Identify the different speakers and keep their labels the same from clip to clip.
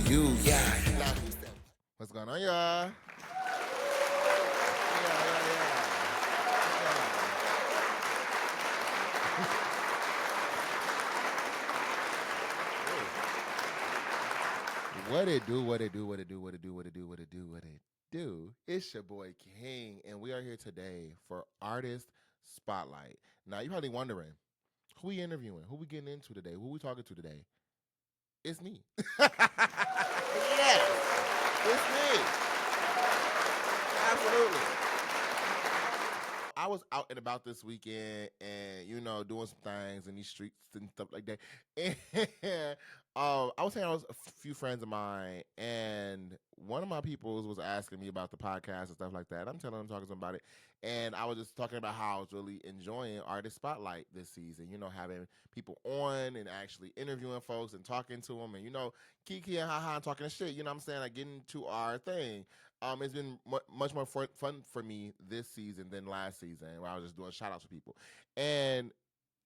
Speaker 1: you, yeah.
Speaker 2: What's going on, y'all? What it do, what it do, what it do, what it do, what it do, what it do, what it do. It's your boy King, and we are here today for Artist Spotlight. Now, you're probably wondering, who we interviewing? Who we getting into today? Who we talking to today? It's me. Yes, it's me. Absolutely. I was out and about this weekend and, doing some things in these streets and stuff like that. And I was hanging out with a few friends of mine, and one of my peoples was asking me about the podcast and stuff like that. I'm telling them, talking to them about it. And I was just talking about how I was really enjoying Artist Spotlight this season, having people on and actually interviewing folks and talking to them and, kiki and haha and talking shit, you know what I'm saying? Like getting to our thing. It's been much more fun for me this season than last season, where I was just doing shout outs to people. And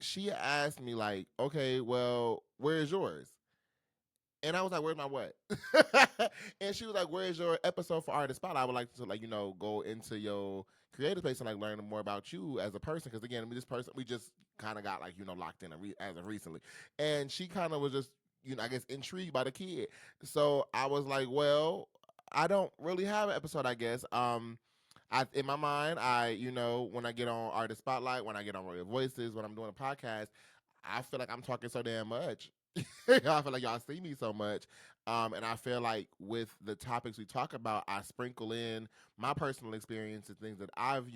Speaker 2: she asked me, like, okay, well, where's yours? And I was like, where's my what? And she was like, where's your episode for Artist Spot? I would like to, like, go into your creative space and, like, learn more about you as a person. Because, again, this person, we just kind of got, like, locked in as of recently. And she kind of was just, I guess, intrigued by the kid. So I was like, well, I don't really have an episode, I guess. In my mind, when I get on Artist Spotlight, when I get on Royal Voices, when I'm doing a podcast, I feel like I'm talking so damn much. I feel like y'all see me so much. And I feel like with the topics we talk about, I sprinkle in my personal experience and things that I've,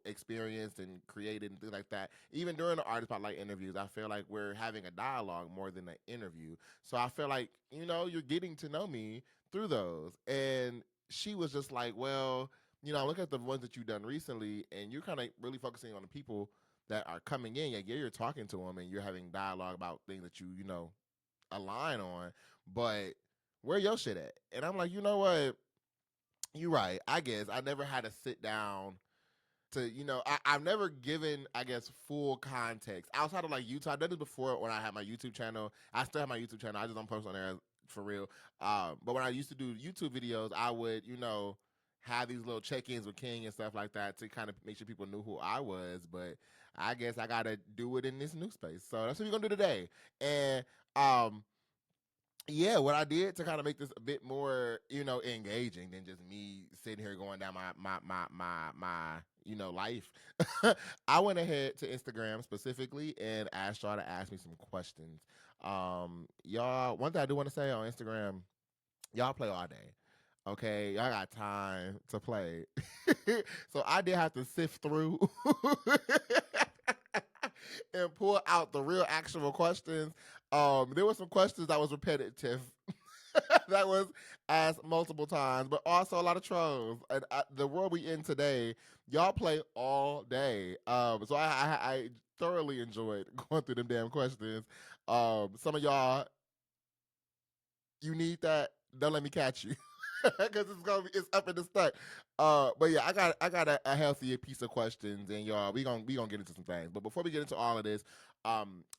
Speaker 2: experienced and created and things like that. Even during the Artist Spotlight interviews, I feel like we're having a dialogue more than an interview. So I feel like, you're getting to know me through those. And she was just like, well, look at the ones that you've done recently, and you're kind of really focusing on the people that are coming in. Yeah, you're talking to them and you're having dialogue about things that you align on, but where your shit at? And I'm like, you know what? You're right. I guess I never had to sit down to, I've never given, I guess, full context outside of like YouTube. I did this before when I had my YouTube channel. I still have my YouTube channel. I just don't post on there for real. But when I used to do YouTube videos, I would, have these little check-ins with King and stuff like that to kind of make sure people knew who I was. But I guess I gotta do it in this new space. So that's what we're gonna do today. And yeah, what I did to kind of make this a bit more, engaging than just me sitting here going down my life. I went ahead to Instagram specifically and asked y'all to ask me some questions. Y'all, one thing I do want to say on Instagram, y'all play all day. Okay, y'all got time to play. So I did have to sift through and pull out the real actual questions. There were some questions that was repetitive that was asked multiple times, but also a lot of trolls. And the world we in today, y'all play all day. So I thoroughly enjoyed going through them damn questions. Some of y'all, you need that. Don't let me catch you. Because it's up in the stuck. But yeah, I got a healthy piece of questions, and y'all we gonna get into some things. But before we get into all of this,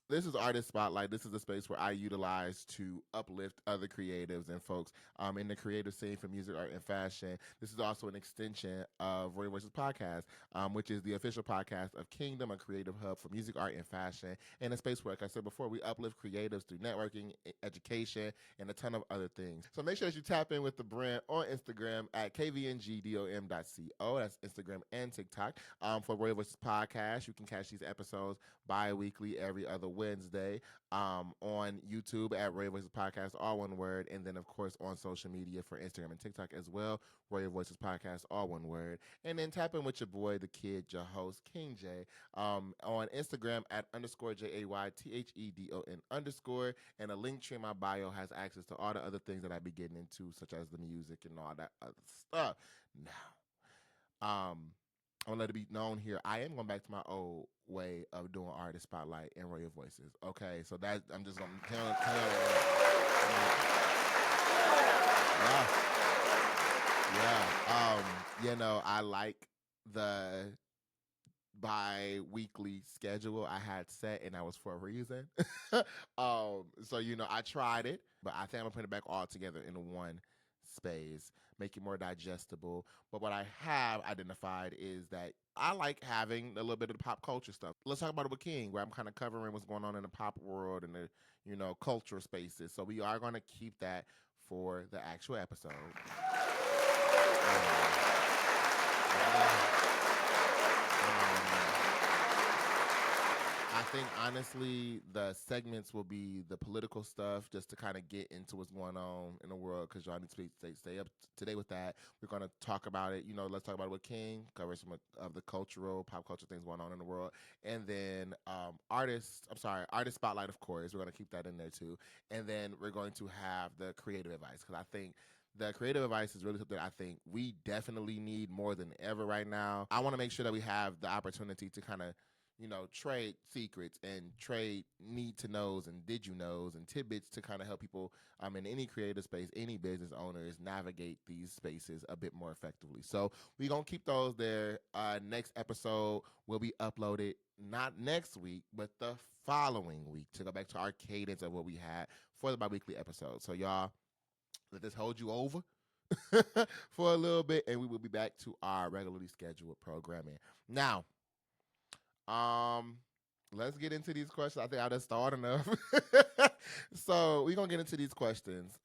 Speaker 2: this is Artist Spotlight. This is a space where I utilize to uplift other creatives and folks in the creative scene for music, art, and fashion. This is also an extension of Royal Voices podcast, which is the official podcast of Kingdom, a creative hub for music, art, and fashion, and a space where, like I said before, we uplift creatives through networking, education, and a ton of other things. So make sure that you tap in with the brand on Instagram at KVNGDOM.co. That's Instagram and TikTok. For Royal Voices Podcast, you can catch these episodes bi-weekly every other Wednesday on YouTube at Royal Voices Podcast, all one word. And then, of course, on social media for Instagram and TikTok as well, Royal Voices Podcast, all one word. And then tap in with your boy, the kid, your host, Kvngjay, on Instagram at underscore JAYTHEDON underscore. And a link tree in my bio has access to all the other things that I be getting into, such as the music and all that other stuff. Now, I want to let it be known here, I am going back to my old way of doing Artist Spotlight and Royal Voices. Okay, so that I'm just going to tell yeah. I like the bi-weekly schedule I had set, and that was for a reason. So I tried it, but I think I'm gonna put it back all together in one space, make it more digestible. But what I have identified is that I like having a little bit of the pop culture stuff. Let's talk about it with King, where I'm kind of covering what's going on in the pop world and the cultural spaces. So we are going to keep that for the actual episode. I think honestly, the segments will be the political stuff, just to kind of get into what's going on in the world, because y'all need to stay up to date with that. We're going to talk about it. Let's talk about it with King, cover some of the cultural, pop culture things going on in the world, and then artist spotlight, of course. We're going to keep that in there too, and then we're going to have the creative advice, because I think the creative advice is really something I think we definitely need more than ever right now. I want to make sure that we have the opportunity to kind of trade secrets and trade need to knows and did you knows and tidbits to kind of help people in any creative space, any business owners navigate these spaces a bit more effectively. So we're going to keep those there. Next episode will be uploaded not next week, but the following week, to go back to our cadence of what we had for the bi-weekly episode. So y'all, let this hold you over for a little bit, and we will be back to our regularly scheduled programming. Now, let's get into these questions. I think I just started enough. So we're gonna get into these questions.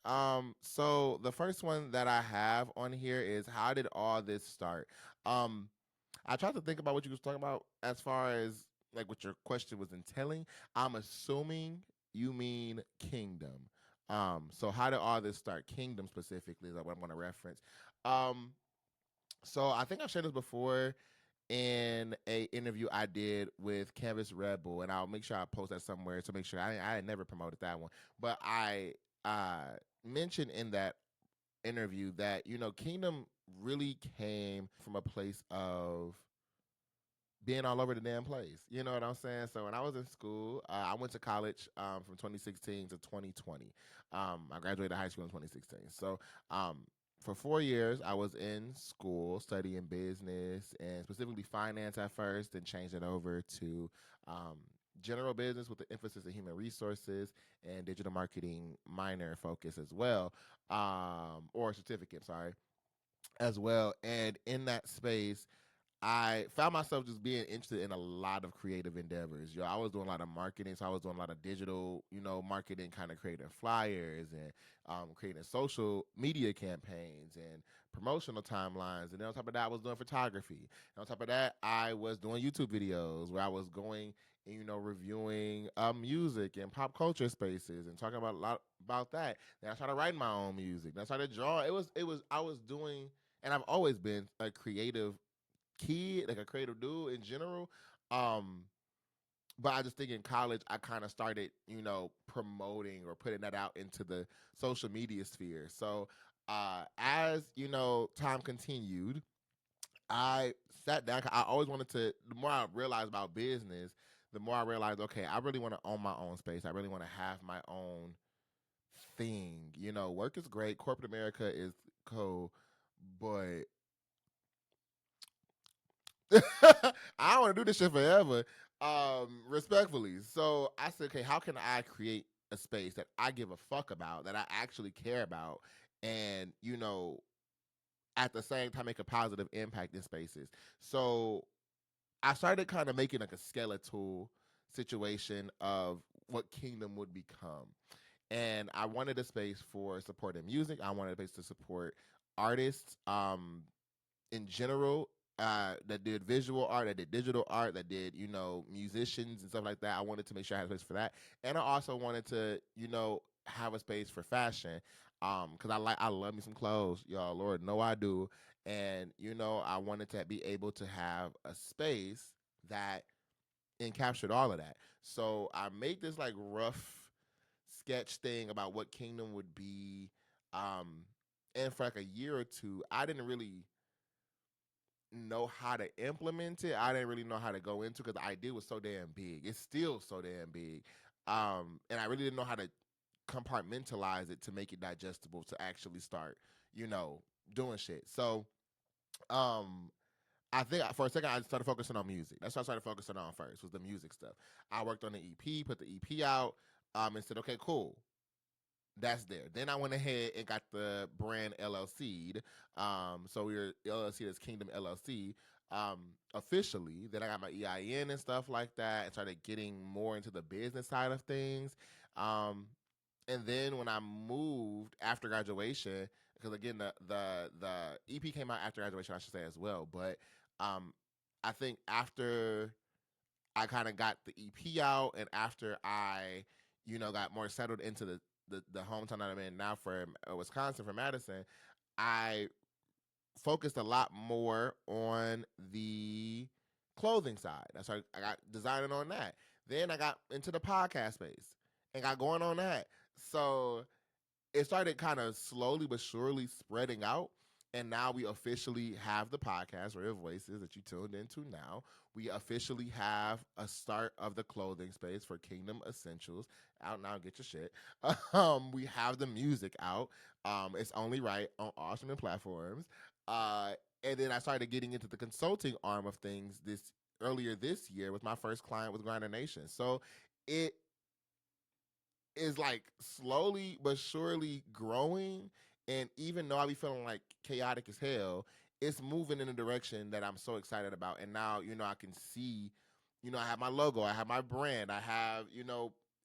Speaker 2: So the first one that I have on here is, how did all this start? I tried to think about what you was talking about as far as like what your question was entailing. I'm assuming you mean kingdom. So how did all this start? Kingdom specifically is what I'm gonna reference. Um, so I think I've shared this before in a interview I did with Canvas Rebel, and I'll make sure I post that somewhere to make sure I had never promoted that one. But I mentioned in that interview that Kingdom really came from a place of being all over the damn place. You know what I'm saying? So when I was in school, I went to college from 2016 to 2020. I graduated high school in 2016. So for 4 years, I was in school studying business and specifically finance at first, and changed it over to general business with the emphasis in human resources and digital marketing minor focus as well, or certificate, sorry, as well. And in that space, I found myself just being interested in a lot of creative endeavors. I was doing a lot of marketing, so I was doing a lot of digital, marketing, kind of creating flyers and creating social media campaigns and promotional timelines. And then on top of that, I was doing photography. And on top of that, I was doing YouTube videos where I was going and reviewing music and pop culture spaces and talking about a lot about that. Then I started writing my own music. Then I started drawing. I was doing, and I've always been a creative kid, like a creative dude in general. Um, but I just think in college I kind of started, promoting or putting that out into the social media sphere. So as time continued, I sat down. I always wanted to. The more I realized about business, the more I realized, okay, I really want to own my own space. I really want to have my own thing. Work is great. Corporate America is cool, but I don't want to do this shit forever. Respectfully. So I said, okay, how can I create a space that I give a fuck about, that I actually care about, and at the same time make a positive impact in spaces. So I started kind of making like a skeletal situation of what Kingdom would become. And I wanted a space for supporting music. I wanted a space to support artists. In general, that did visual art, that did digital art, that did musicians and stuff like that. I wanted to make sure I had a space for that, and I also wanted to have a space for fashion, because I love me some clothes, y'all. Lord, know I do, and I wanted to be able to have a space that encaptured all of that. So I made this like rough sketch thing about what Kingdom would be, and for like a year or two, I didn't really know how to implement it. I didn't really know how to go into, because the idea was so damn big. It's still so damn big. And I really didn't know how to compartmentalize it to make it digestible to actually start, doing shit. So I think for a second I started focusing on music. That's what I started focusing on first, was the music stuff. I worked on the EP, put the EP out, and said, okay, cool. That's there. Then I went ahead and got the brand LLC'd. So we were LLC as Kingdom LLC officially. Then I got my EIN and stuff like that, and started getting more into the business side of things. Um, and then when I moved after graduation, because again the EP came out after graduation, I should say as well. But um, I think after I kind of got the EP out, and after I, got more settled into the hometown that I'm in now for Wisconsin, for Madison, I focused a lot more on the clothing side. I got designing on that. Then I got into the podcast space and got going on that. So it started kind of slowly but surely spreading out. And now we officially have the podcast, Royal Voices, that you tuned into now. We officially have a start of the clothing space for Kingdom Essentials out now. Get your shit. We have the music out. It's only right on all streaming platforms. Uh, and then I started getting into the consulting arm of things this earlier this year with my first client with Grinder Nation. So it is like slowly but surely growing. And even though I be feeling like chaotic as hell, it's moving in a direction that I'm so excited about. And now, I can see, I have my logo, I have my brand, I have,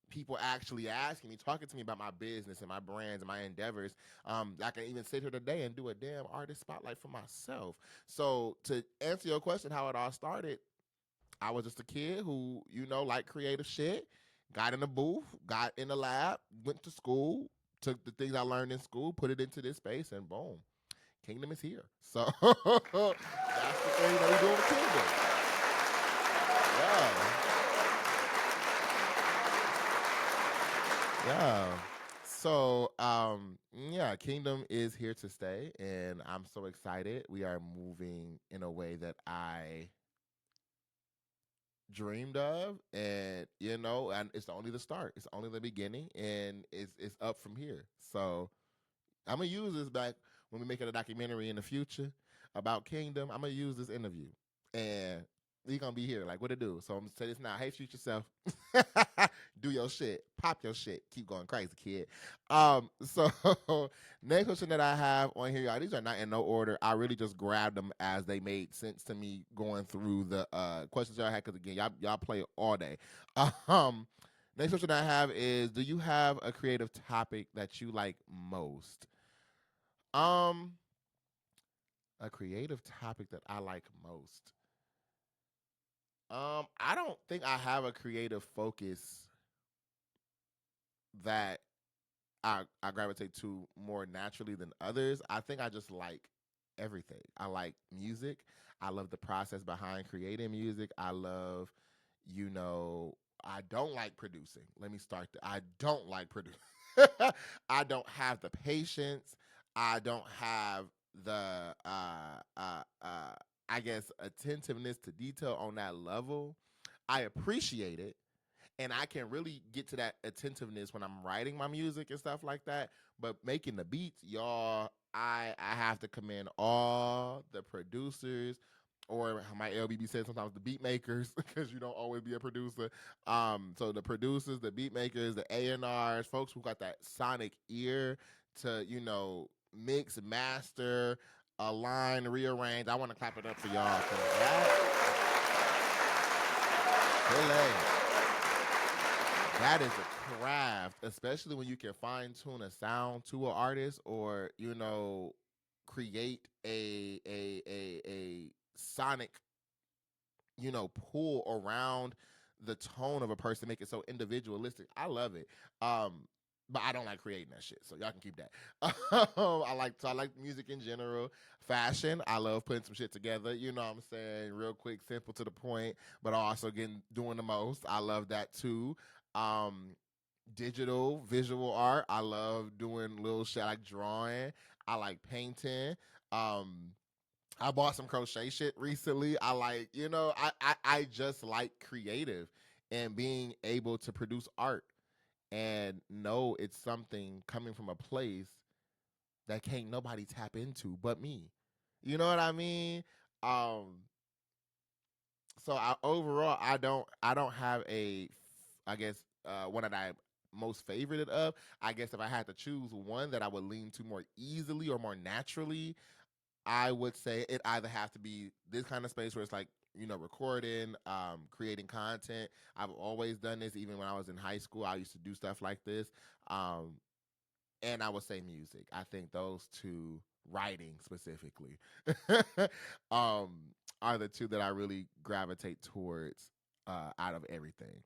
Speaker 2: people actually asking me, talking to me about my business and my brands and my endeavors. I can even sit here today and do a damn artist spotlight for myself. So to answer your question, how it all started, I was just a kid who, liked creative shit, got in the booth, got in the lab, went to school, took the things I learned in school, put it into this space, and boom, Kingdom is here. So that's the thing that we do in Kingdom. Yeah. Yeah. So, yeah, Kingdom is here to stay, and I'm so excited. We are moving in a way that I dreamed of, and and it's only the start, it's only the beginning, and it's up from here. So I'm gonna use this back when we make it a documentary in the future about Kingdom. I'm gonna use this interview, and we gonna be here like what to do. So I'm gonna say this now. Hey, shoot yourself. Do your shit. Pop your shit. Keep going crazy, kid. So next question that I have on here, y'all, these are not in no order. I really just grabbed them as they made sense to me going through the questions y'all had, because again, y'all play all day. Um Next question I have is, do you have a creative topic that you like most? Um, a creative topic that I like most. I don't think I have a creative focus that I gravitate to more naturally than others. I think I just like everything. I like music. I love the process behind creating music. I love, you know, I don't like producing. Let me start. I don't like producing. I don't have the patience. I don't have the I guess attentiveness to detail on that level. I appreciate it, and I can really get to that attentiveness when I'm writing my music and stuff like that. But making the beats, y'all, I have to commend all the producers, or my LBB said sometimes the beat makers, because you don't always be a producer. So the producers, the beat makers, the A&Rs, folks who got that sonic ear to mix, master, align, rearrange. I want to clap it up for y'all for that. That is a craft, especially when you can fine tune a sound to an artist, or create a sonic pull around the tone of a person, make it so individualistic. I love it. But I don't like creating that shit, so y'all can keep that. I like music in general. Fashion, I love putting some shit together. You know what I'm saying? Real quick, simple, to the point, but also again doing the most. I love that too. Um, Digital visual art, I love doing little shit. I like drawing. I like painting. Um, I bought some crochet shit recently. I like, I just like creative and being able to produce art and know it's something coming from a place that can't nobody tap into but me. You know what I mean? Um, so overall, I don't have I guess one that I most favorite of. I guess if I had to choose one that I would lean to more easily or more naturally, I would say it either has to be this kind of space where it's like, recording, creating content. I've always done this, even when I was in high school. I used to do stuff like this. Um, and I would say music. I think those two, writing specifically, um, are the two that I really gravitate towards out of everything.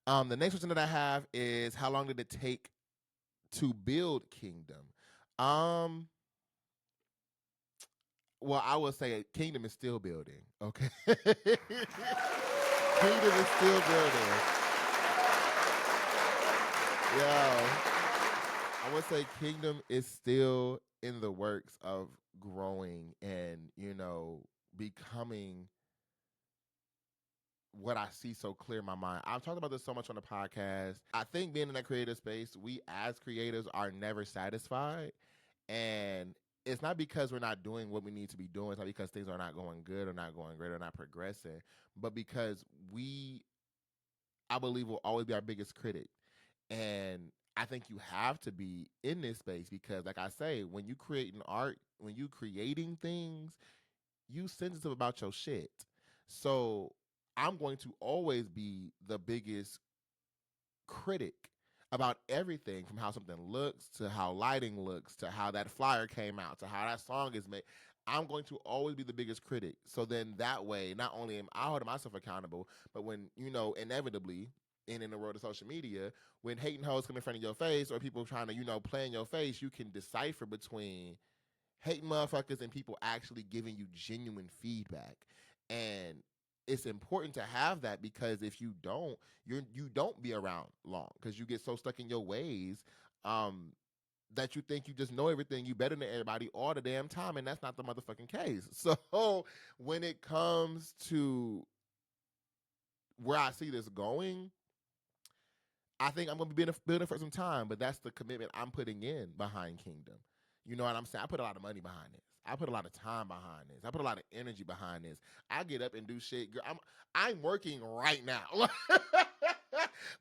Speaker 2: The next question that I have is, how long did it take to build Kingdom? Um, well, I would say Kingdom is still building. Okay, Kingdom is still building. Yeah, I would say Kingdom is still in the works of growing and becoming what I see so clear in my mind. I've talked about this so much on the podcast. I think being in that creative space, we as creators are never satisfied. And it's not because we're not doing what we need to be doing. It's not because things are not going good or not going great or not progressing, but because I believe, will always be our biggest critic. And I think you have to be in this space because, like I say, when you create an art, when you creating things, you sensitive about your shit. So I'm going to always be the biggest critic about everything, from how something looks to how lighting looks to how that flyer came out to how that song is made. I'm going to always be the biggest critic. So then that way, not only am I holding myself accountable, but when, inevitably, and in the world of social media, when hating hoes come in front of your face or people trying to, play in your face, you can decipher between hating motherfuckers and people actually giving you genuine feedback. And it's important to have that, because if you don't, you don't be around long, because you get so stuck in your ways, um, that you think you just know everything, you better than everybody all the damn time, and that's not the motherfucking case. So when it comes to where I see this going, I think I'm going to be building for some time, but that's the commitment I'm putting in behind Kingdom. You know what I'm saying? I put a lot of money behind this. I put a lot of time behind this. I put a lot of energy behind this. I get up and do shit. Girl, I'm working right now.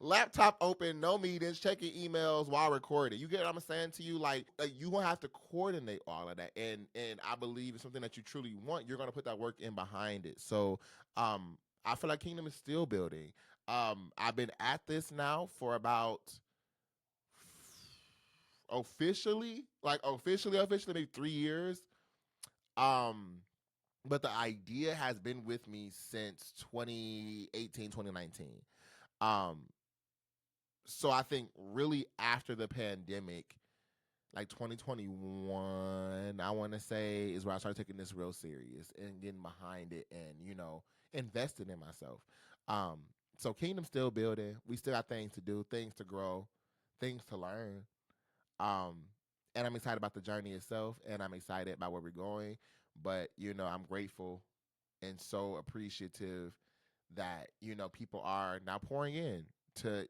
Speaker 2: Laptop open, no meetings, checking emails while recording. You get what I'm saying to you? Like you gonna have to coordinate all of that. And I believe it's something that you truly want. You're gonna put that work in behind it. So I feel like Kingdom is still building. I've been at this now for about officially maybe 3 years. Um, but the idea has been with me since 2018, 2019. Um, so I think really after the pandemic, like 2021, I want to say, is where I started taking this real serious and getting behind it and, investing in myself. Um, so Kingdom's still building. We still got things to do, things to grow, things to learn. Um, and I'm excited about the journey itself, and I'm excited about where we're going. But, I'm grateful and so appreciative that, people are now pouring in to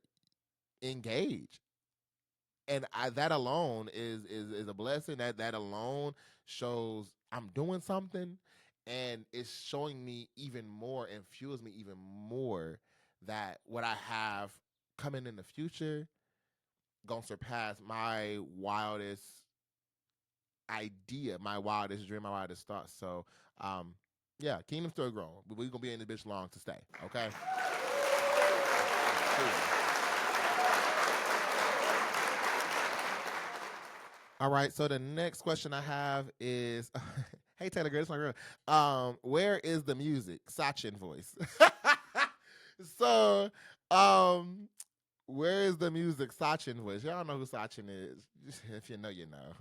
Speaker 2: engage, and that alone is a blessing. That alone shows I'm doing something, and it's showing me even more and fuels me even more that what I have coming in the future gonna surpass my wildest idea, my wildest dream, my wildest thoughts. So, yeah, Kingdom's still growing. We're gonna be in this bitch long to stay. Okay. Cool. All right. So the next question I have is, hey Taylor, girl, it's my girl. Where is the music? Sachin voice. so, um, where is the music? Sachin voice. Y'all know who Sachin is. If you know, you know.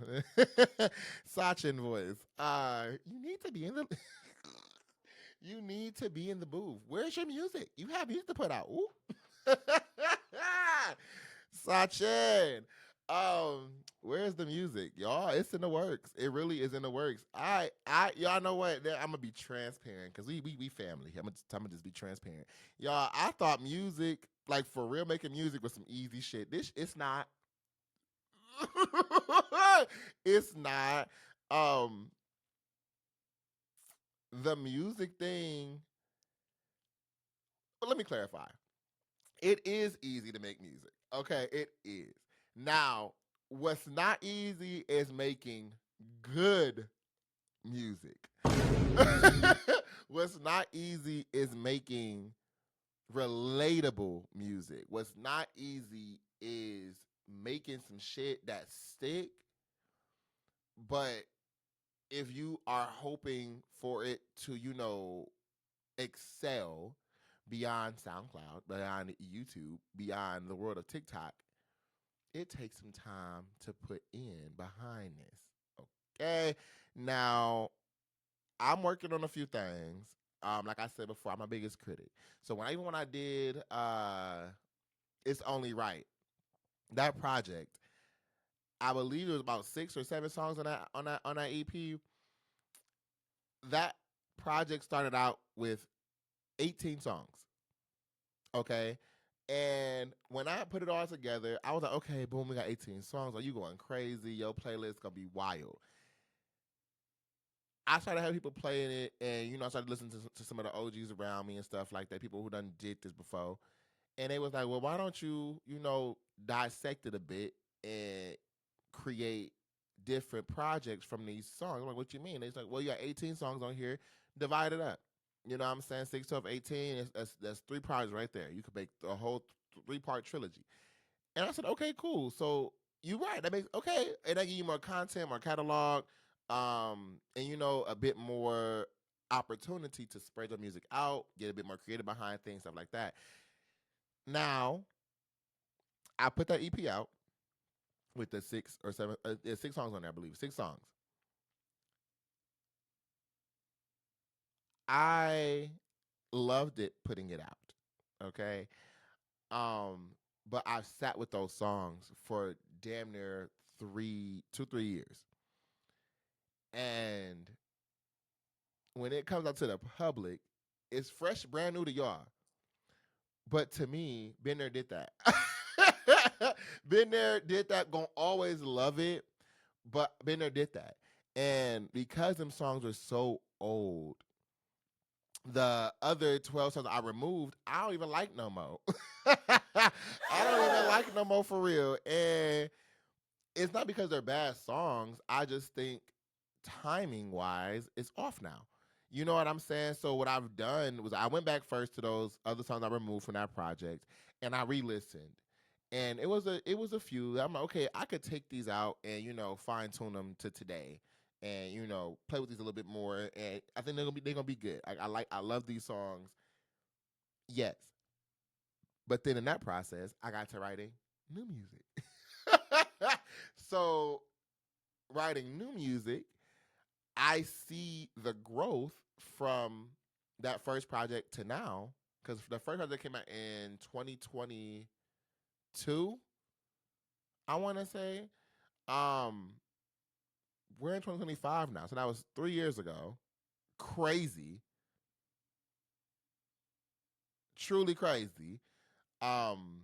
Speaker 2: Sachin voice. You need to be in the. You need to be in the booth. Where's your music? You have music to put out. Ooh. Sachin. Where's the music, y'all? It's in the works. It really is in the works. Y'all know what? I'm gonna be transparent because we family. I'm gonna just be transparent, y'all. I thought music, like for real, making music was some easy shit. This it's not. It's not. Um, the music thing. But let me clarify. It is easy to make music. Okay, it is. Now, what's not easy is making good music. What's not easy is making relatable music. What's not easy is making some shit that stick, but if you are hoping for it to, excel beyond SoundCloud, beyond YouTube, beyond the world of TikTok, it takes some time to put in behind this. Okay. Now, I'm working on a few things. Like I said before, I'm my biggest critic. So even when I did It's Only Right, that project, I believe it was about 6 or 7 songs on that EP. That project started out with 18 songs. Okay. And when I put it all together, I was like, okay, boom, we got 18 songs. Are you going crazy? Your playlist gonna be wild. I started having people playing it, and I started listening to some of the OGs around me and stuff like that. People who done did this before, and they was like, "Well, why don't you, dissect it a bit and create different projects from these songs?" I'm like, "What you mean?" They like, "Well, you got 18 songs on here, divide it up. You know what I'm saying? 6, 12, 18. That's 3 projects right there. You could make a whole 3-part trilogy." And I said, okay, cool. So you're right. That makes okay, and that give you more content, more catalog, and a bit more opportunity to spread your music out, get a bit more creative behind things, stuff like that. Now, I put that EP out with the 6 or 7, there's 6 songs on there, I believe, 6 songs. I loved it putting it out. Okay, um, but I've sat with those songs for damn near 3 years. And when it comes out to the public, it's fresh, brand new to y'all. But to me, been there, did that. Been there, did that. Gonna always love it, but been there, did that. And because them songs are so old, the other 12 songs I removed, I don't even like no more. I don't even like no more for real. And it's not because they're bad songs. I just think timing wise, it's off now. You know what I'm saying? So what I've done was I went back first to those other songs I removed from that project, and I re-listened. And it was a few. I'm like, okay, I could take these out and fine tune them to today, and play with these a little bit more. And I think they're gonna be good. I love these songs. Yes, but then in that process, I got to writing new music. So writing new music, I see the growth from that first project to now, because the first project came out in 2022, I want to say. Um, we're in 2025 now, so that was 3 years ago. Crazy, truly crazy. Um,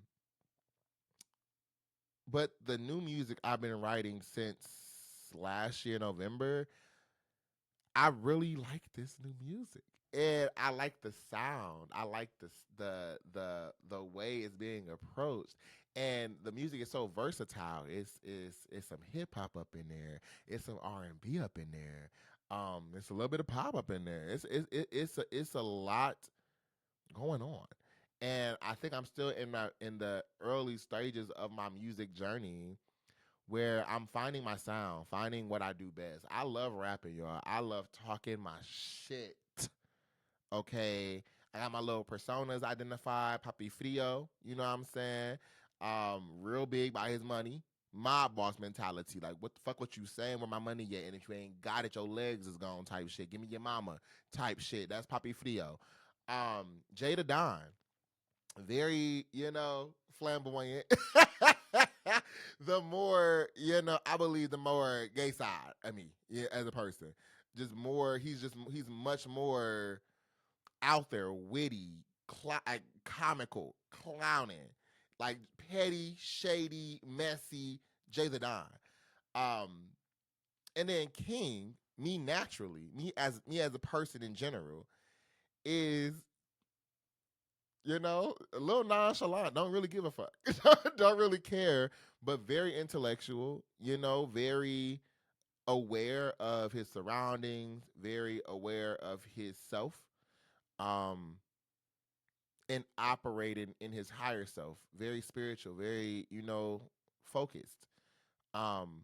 Speaker 2: but the new music I've been writing since last year, November, I really like this new music, and I like the sound. I like the way it's being approached, and the music is so versatile. It's some hip hop up in there. It's some R&B up in there. It's a little bit of pop up in there. It's a lot going on, and I think I'm still in the early stages of my music journey where I'm finding my sound, finding what I do best. I love rapping, y'all. I love talking my shit. Okay. I got my little personas identified, Papi Frio, you know what I'm saying? Real big by his money. Mob boss mentality. Like, what the fuck what you saying where my money at? And if you ain't got it, your legs is gone type shit. Give me your mama type shit. That's Papi Frio. Jada Don, very, flamboyant. The more, I believe the more gay side of me, yeah, as a person. He's much more out there, witty, like, comical, clowning, like petty, shady, messy, Jay the Don. Um, and then King, me naturally, me as a person in general, is a little nonchalant, don't really give a fuck, don't really care, but very intellectual, very aware of his surroundings, very aware of his self, um, and operating in his higher self, very spiritual, very, focused. Um,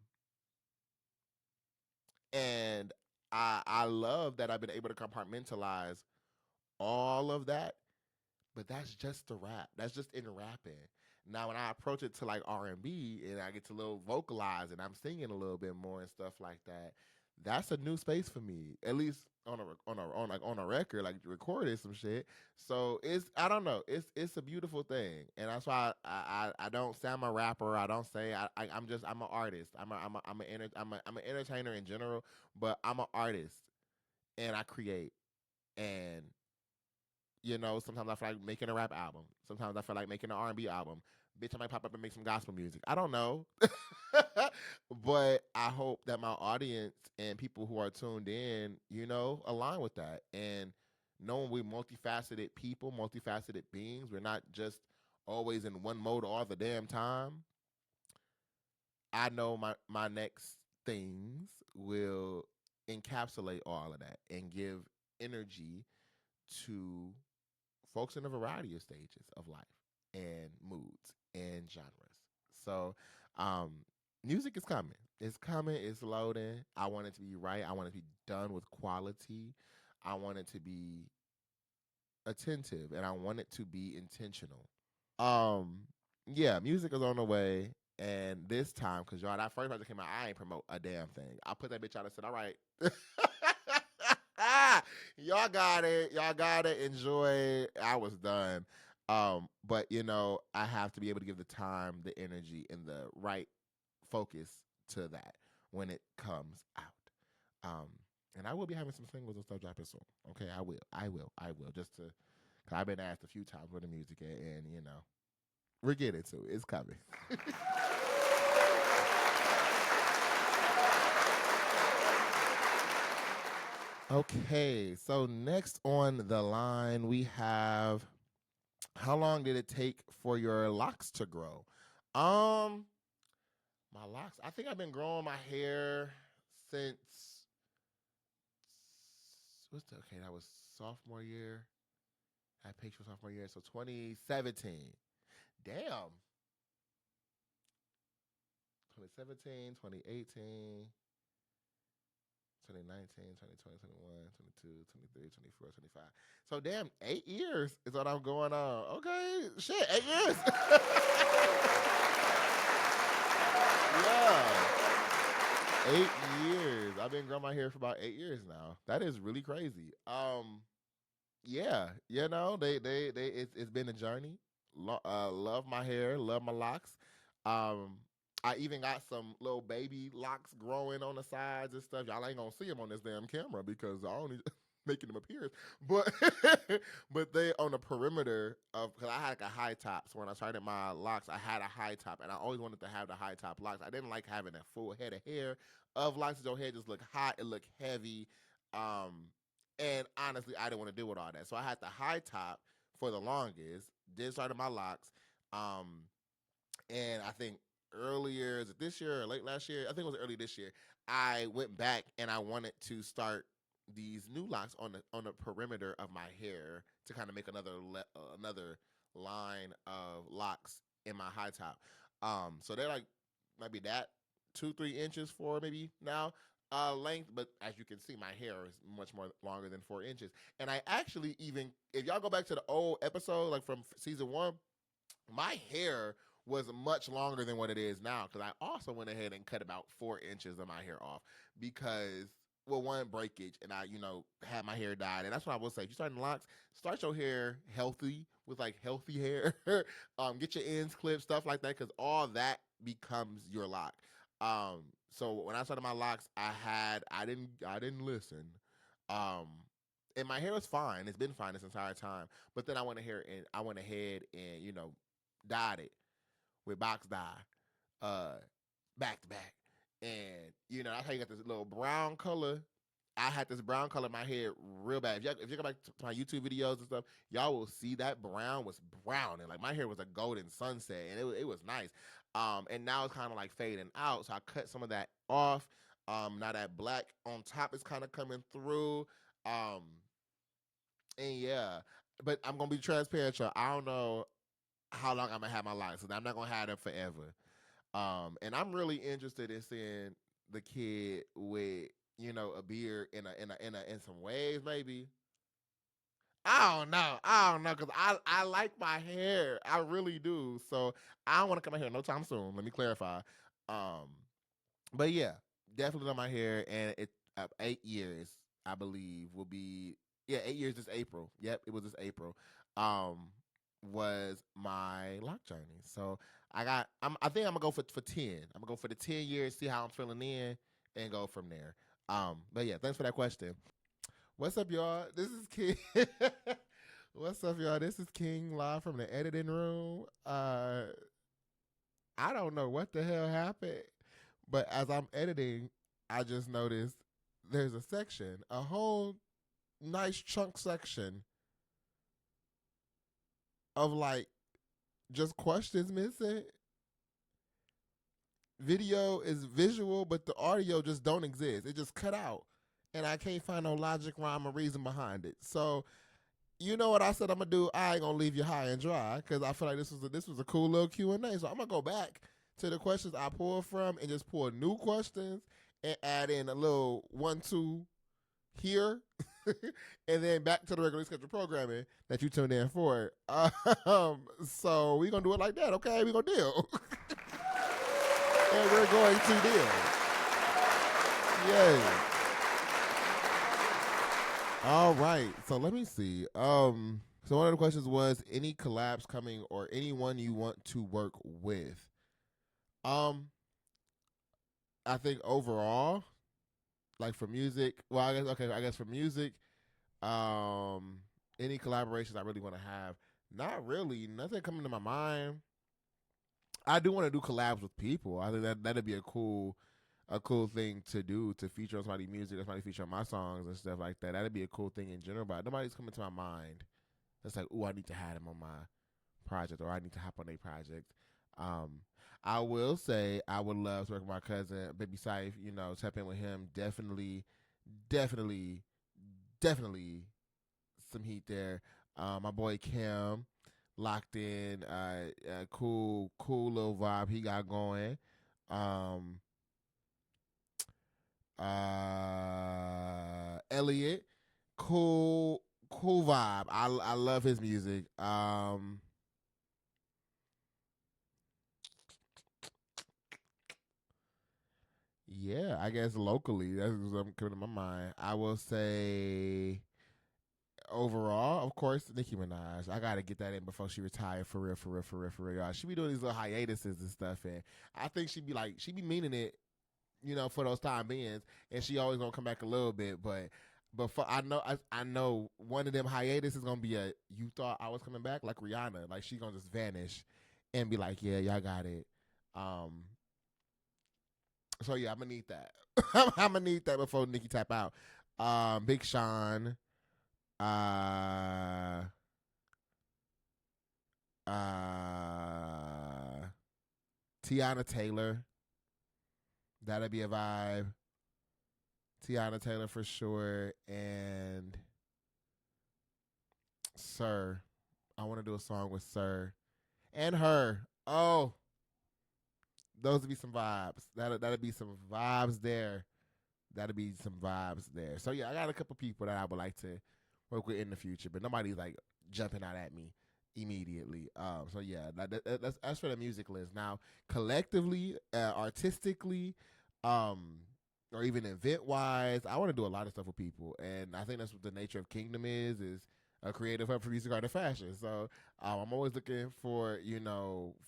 Speaker 2: and I love that I've been able to compartmentalize all of that, but that's just the rap. That's just in rapping. Now when I approach it to like R&B and I get to little vocalize and I'm singing a little bit more and stuff like that, that's a new space for me. At least on a record, like recording some shit. So it's, I don't know, it's a beautiful thing, and that's why I don't say I'm a rapper. I don't say I'm an artist. I'm an entertainer in general, but I'm an artist and I create. And sometimes I feel like making a rap album. Sometimes I feel like making an R&B album. Bitch, I might pop up and make some gospel music. I don't know. But I hope that my audience and people who are tuned in, align with that. And knowing we're multifaceted people, multifaceted beings, we're not just always in one mode all the damn time. I know my next things will encapsulate all of that and give energy to folks in a variety of stages of life and moods and genres. So, um, music is coming. It's coming. It's loading. I want it to be right. I want it to be done with quality. I want it to be attentive, and I want it to be intentional. Um, yeah, music is on the way. And this time, because y'all, that first project came out, I ain't promote a damn thing. I put that bitch out and said, all right. Y'all got it. Y'all got it. Enjoy. I was done. But I have to be able to give the time, the energy, and the right focus to that when it comes out. And I will be having some singles and stuff dropping soon. Okay, I will. I will. I will. Just to, cause I've been asked a few times where the music at, and we're getting to it. It's coming. Okay, so next on the line we have, how long did it take for your locks to grow? Um, my locks. I think I've been growing my hair since okay, that was sophomore year. I picked for sophomore year, so 2017. Damn. 2017, 2018, 2019, 2020, 21, 22, 23, 24, 25. So damn, 8 years is what I'm going on. Okay, shit, 8 years. Yeah, 8 years. I've been growing my hair for about 8 years now. That is really crazy. Yeah, it's been a journey. Love my hair, love my locks. Um, I even got some little baby locks growing on the sides and stuff. Y'all ain't gonna see them on this damn camera because I only making them appear. But but they on the perimeter of, because I had like a high top. So when I started my locks, I had a high top, and I always wanted to have the high top locks. I didn't like having a full head of hair of locks. Your hair just look hot. It look heavy. Um, and honestly, I didn't want to deal with all that. So I had the high top for the longest. Did started my locks. Um, and I think earlier, is it this year or late last year? I think it was early this year. I went back and I wanted to start these new locks on the perimeter of my hair to kind of make another line of locks in my high top. So they're like maybe that 2-3 inches for maybe now length, but as you can see, my hair is much more longer than 4 inches. And I actually, even if y'all go back to the old episode, like from season one, my hair was much longer than what it is now, because I also went ahead and cut about 4 inches of my hair off because, well, one, breakage, and I had my hair dyed. And that's what I will say: if you're starting locks, start your hair healthy with like healthy hair. Get your ends clipped, stuff like that, because all that becomes your lock. So when I started my locks, I didn't listen. Um, and my hair was fine. It's been fine this entire time. But then I went ahead and dyed it with box dye, uh, back to back, and that's how you got this little brown color I had this brown color in my hair real bad. If you go back to my YouTube videos and stuff, y'all will see that brown was brown and like my hair was a golden sunset and it was nice. And now it's kind of like fading out, so I cut some of that off. Now that black on top is kind of coming through. Um, and yeah, but I'm gonna be transparent, y'all. I don't know how long I'm gonna have my lights, so I'm not gonna have them forever. And I'm really interested in seeing the kid with a beard in some waves maybe. I don't know. I don't know because I like my hair. I really do. So I don't want to come out here no time soon. Let me clarify. Um, but yeah, definitely on my hair, and it 8 years I believe will be 8 years this April. Yep, it was this April. Um, was my lock journey. So I think I'm gonna go for 10. I'm gonna go for the 10 years, see how I'm feeling in, and go from there. But yeah, thanks for that question. What's up, y'all? This is King. What's up, y'all? This is King live from the editing room. I don't know what the hell happened, but as I'm editing, I just noticed there's a section, a whole nice chunk section of like just questions missing. Video is visual, but the audio just don't exist. It just cut out, and I can't find no logic, rhyme, or reason behind it. So you know what I said I'm gonna do? I ain't gonna leave you high and dry because I feel like this was a cool little Q&A. So I'm gonna go back to the questions I pulled from and just pull new questions and add in a little 1-2 here, and then back to the regularly scheduled programming that you tuned in for. So we gonna do it like that, okay? We gonna deal, and we're going to deal. Yay! All right, so let me see. So one of the questions was any collabs coming or anyone you want to work with. Um, I think overall, like for music, well, I guess for music, any collaborations I really want to have, not really, nothing coming to my mind. I do want to do collabs with people. I think that'd be a cool thing to do, to feature on somebody's music, or somebody feature on my songs and stuff like that. That'd be a cool thing in general, but nobody's coming to my mind. It's like, oh, I need to have them on my project, or I need to hop on a project. Um, I will say I would love to work with my cousin, Baby Saif, tap in with him. Definitely, definitely some heat there. My boy Cam, locked in, cool little vibe he got going. Um, Elliot, cool vibe. I love his music. Yeah, I guess locally, that's what's coming to my mind. I will say overall, of course, Nicki Minaj. I gotta get that in before she retire for real, for real, for real, for real. She be doing these little hiatuses and stuff, and I think she be meaning it, for those time beings, and she always gonna come back a little bit, but I know one of them hiatus is gonna be a you thought I was coming back like Rihanna, like she gonna just vanish, and be like, yeah, y'all got it. Um, so yeah, I'm gonna need that. I'm gonna need that before Nicki tap out. Big Sean, uh, uh, Tiana Taylor. That'll be a vibe. Tiana Taylor for sure, and Sir. I want to do a song with Sir and her. Oh, those would be some vibes. That'll be some vibes there. That'll be some vibes there. So yeah, I got a couple people that I would like to work with in the future, but nobody's like jumping out at me immediately. So yeah, that's for the music list. Now, collectively, artistically, um, or even event wise, I want to do a lot of stuff with people, and I think that's what the nature of Kingdom is a creative hub for music, art, and fashion. So I'm always looking for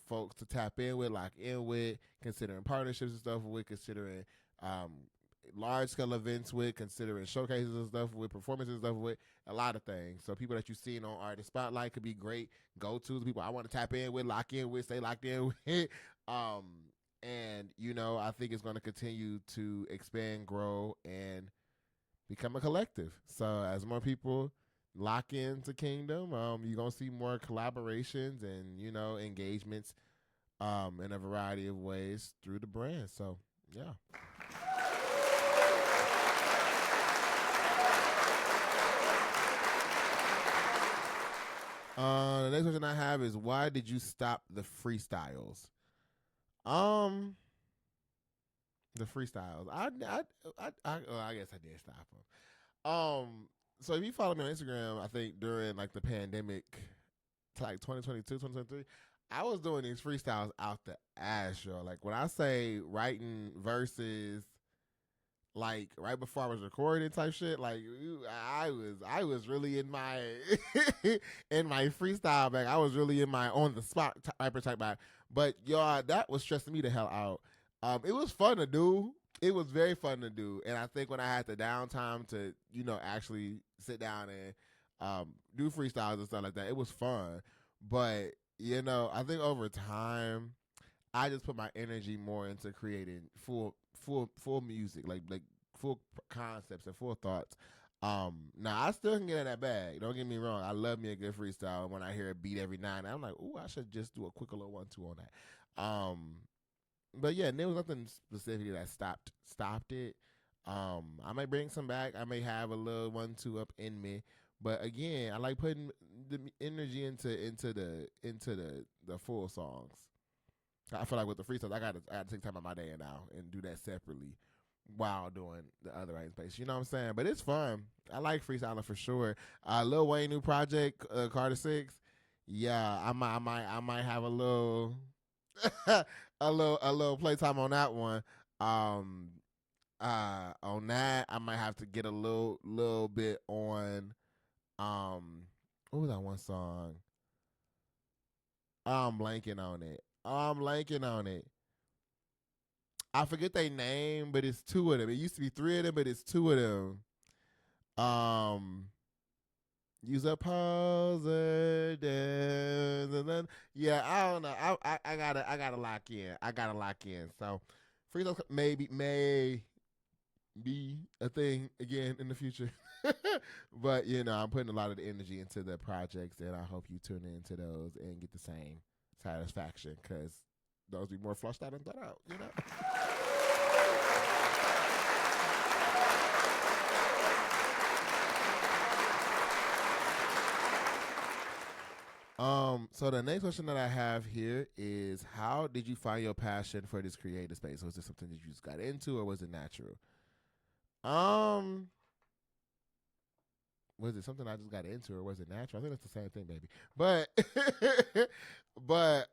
Speaker 2: folks to tap in with, lock in with, considering partnerships and stuff with, considering um, large scale events with, considering showcases and stuff with, performances and stuff with, a lot of things. So people that you've seen on Artist Spotlight could be great go-tos. People I want to tap in with, lock in with, stay locked in with. um, and I think it's going to continue to expand, grow, and become a collective. So as more people lock into Kingdom, you're gonna see more collaborations and engagements in a variety of ways through the brand. So yeah. The next question I have is, why did you stop the freestyles? The freestyles. I guess I did stop them. So if you follow me on Instagram, I think during like the pandemic, like 2022, 2023, I was doing these freestyles out the ass, yo. Like when I say writing verses, like right before I was recording type shit, like I was really in my in my freestyle bag. I was really in my on the spot type bag. But y'all, that was stressing me the hell out. It was fun to do. It was very fun to do, and I think when I had the downtime to actually sit down and do freestyles and stuff like that, it was fun. But I think over time, I just put my energy more into creating full music, like full concepts and full thoughts. Now I still can get in that bag. Don't get me wrong. I love me a good freestyle. When I hear a beat every now and then, I'm like, ooh, I should just do a quick little 1-2 on that. But yeah, there was nothing specifically that stopped it. I might bring some back. I may have a little 1-2 up in me. But again, I like putting the energy into the full songs. I feel like with the freestyles, I gotta take time out my day now and do that separately while doing the other writing space. You know what I'm saying? But it's fun. I like freestyling for sure. Lil Wayne new project, Carter 6. Yeah, I might have a little a little playtime on that one. On that, I might have to get a little bit on what was that one song? I'm blanking on it. I forget their name, but it's two of them. It used to be three of them, but it's two of them. Use a pauser. Yeah, I don't know. I gotta lock in. So freestyle may be a thing again in the future. But I'm putting a lot of the energy into the projects, and I hope you tune into those and get the same satisfaction, because those be more flushed out and thought out. So the next question that I have here is, how did you find your passion for this creative space? Was this something that you just got into, or was it natural? Was it something I just got into, or was it natural? I think it's the same thing, baby. But but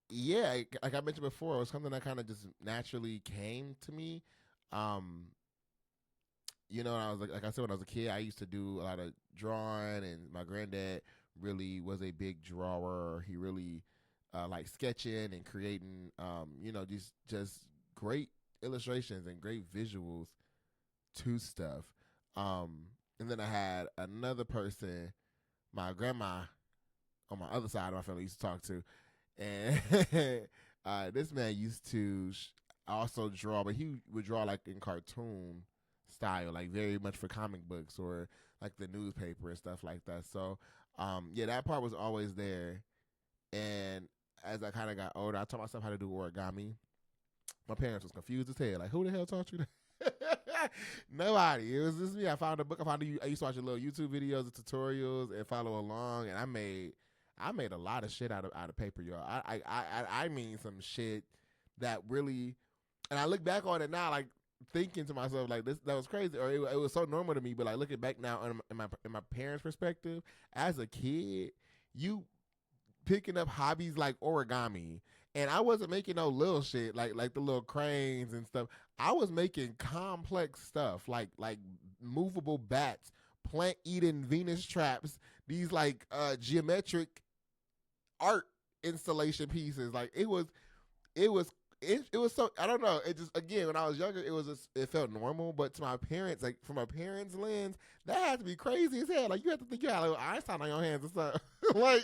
Speaker 2: yeah, like I mentioned before, it was something that kind of just naturally came to me. When I was like I said, when I was a kid, I used to do a lot of drawing, and my granddad really was a big drawer. He really liked sketching and creating, just great illustrations and great visuals to stuff. And then I had another person, my grandma, on my other side of my family, used to talk to, and this man used to also draw, but he would draw like in cartoon style, like very much for comic books or like the newspaper and stuff like that. So, yeah, that part was always there. And as I kind of got older, I taught myself how to do origami. My parents was confused as hell. Like, who the hell taught you that? Nobody. It was just me. I found a book. I used to watch little YouTube videos and tutorials and follow along. And I made a lot of shit out of paper, y'all. I mean some shit that really. And I look back on it now, like thinking to myself, like that was crazy, or it was so normal to me. But like looking back now in my parents' perspective, as a kid, you picking up hobbies like origami. And I wasn't making no little shit like the little cranes and stuff. I was making complex stuff like movable bats, plant eating Venus traps, these like geometric art installation pieces. Like it was so, I don't know. It just, again, when I was younger, it felt normal. But to my parents, like from my parents' lens, that had to be crazy as hell. Like you have to think you had like Einstein on your hands or something. Like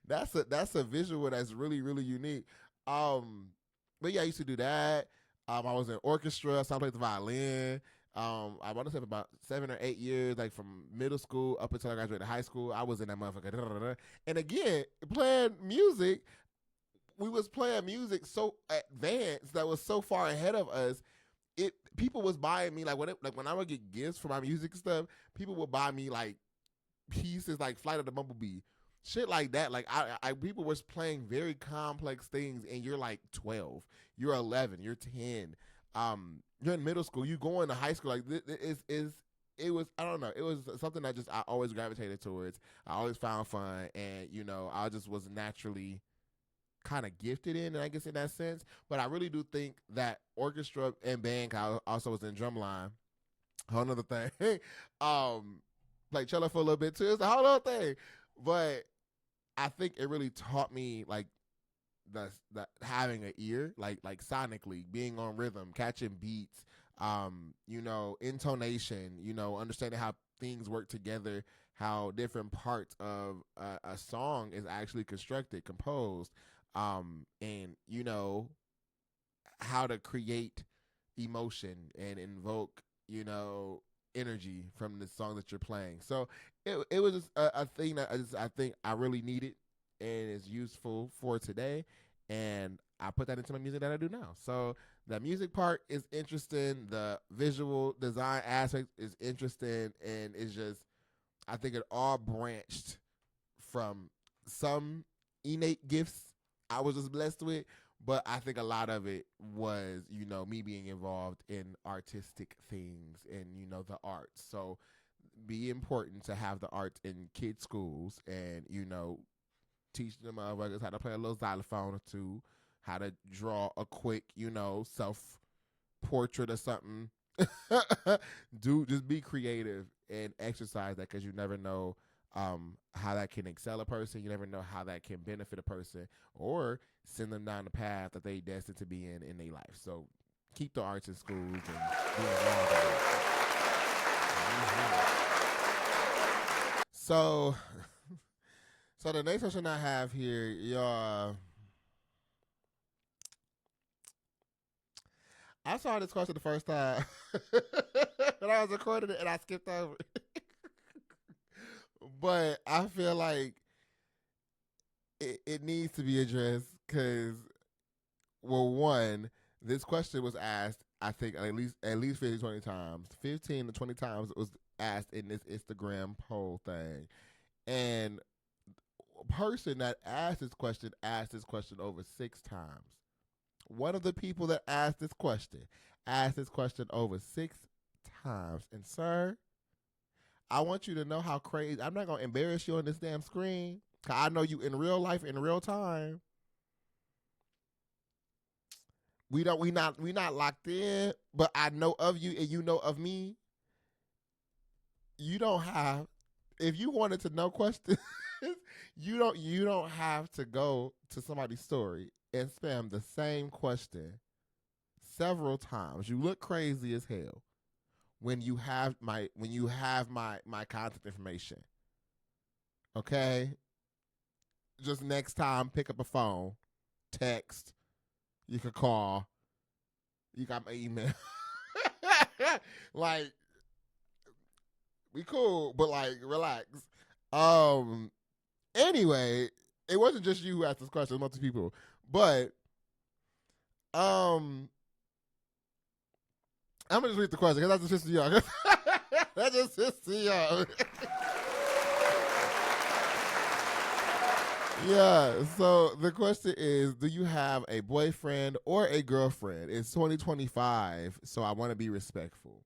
Speaker 2: that's a visual that's really, really unique. But yeah, I used to do that. I was in orchestra, so I played the violin. I want to say for about 7 or 8 years, like from middle school up until I graduated high school. I was in that motherfucker. And again, playing music, we was playing music so advanced that was so far ahead of us. People was buying me like when I would get gifts for my music stuff, people would buy me like pieces like Flight of the Bumblebee, shit like that. Like people was playing very complex things, and you're like 12, you're 11, you're 10, you're in middle school, you go into high school. Like it was, I don't know, it was something that just I always gravitated towards. I always found fun, and I just was naturally kind of gifted in, I guess, in that sense. But I really do think that orchestra and band, I also was in drumline, whole nother thing. Like cello for a little bit too. It's a whole other thing. But I think it really taught me like the having an ear, like sonically, being on rhythm, catching beats, intonation, understanding how things work together, how different parts of a song is actually constructed, composed, and how to create emotion and invoke, energy from the song that you're playing. So it was just a thing that I think I really needed and is useful for today, and I put that into my music that I do now. So the music part is interesting, the visual design aspect is interesting, and it's just, I think it all branched from some innate gifts I was just blessed with, but I think a lot of it was, me being involved in artistic things and, the arts. So be important to have the arts in kids' schools and, teach them motherfuckers how to play a little xylophone or two, how to draw a quick, self-portrait or something. Just be creative and exercise that, because you never know how that can excel a person. You never know how that can benefit a person or send them down the path that they destined to be in their life. So keep the arts in schools and be involved in it. So the next question I have here, y'all. I saw this question the first time when I was recording it, and I skipped over it. But I feel like it needs to be addressed because, well, one, this question was asked, I think, at least 15 to 20 times. 15 to 20 times it was asked in this Instagram poll thing. And a person that asked this question over 6 times. One of the people that asked this question over 6 times. And sir, I want you to know how crazy. I'm not gonna embarrass you on this damn screen, cause I know you in real life, in real time. We not locked in, but I know of you and you know of me. You don't have, if you wanted to know questions, you don't have to go to somebody's story and spam the same question several times. You look crazy as hell when you have my contact information. Okay? Just next time, pick up a phone, text, you could call, you got my email. Like, we cool, but like, relax. Anyway, it wasn't just you who asked this question, it was multiple people. But I'm gonna just read the question because that's just pissing y'all. That just pissing y'all. Yeah, so the question is, do you have a boyfriend or a girlfriend? It's 2025, so I want to be respectful.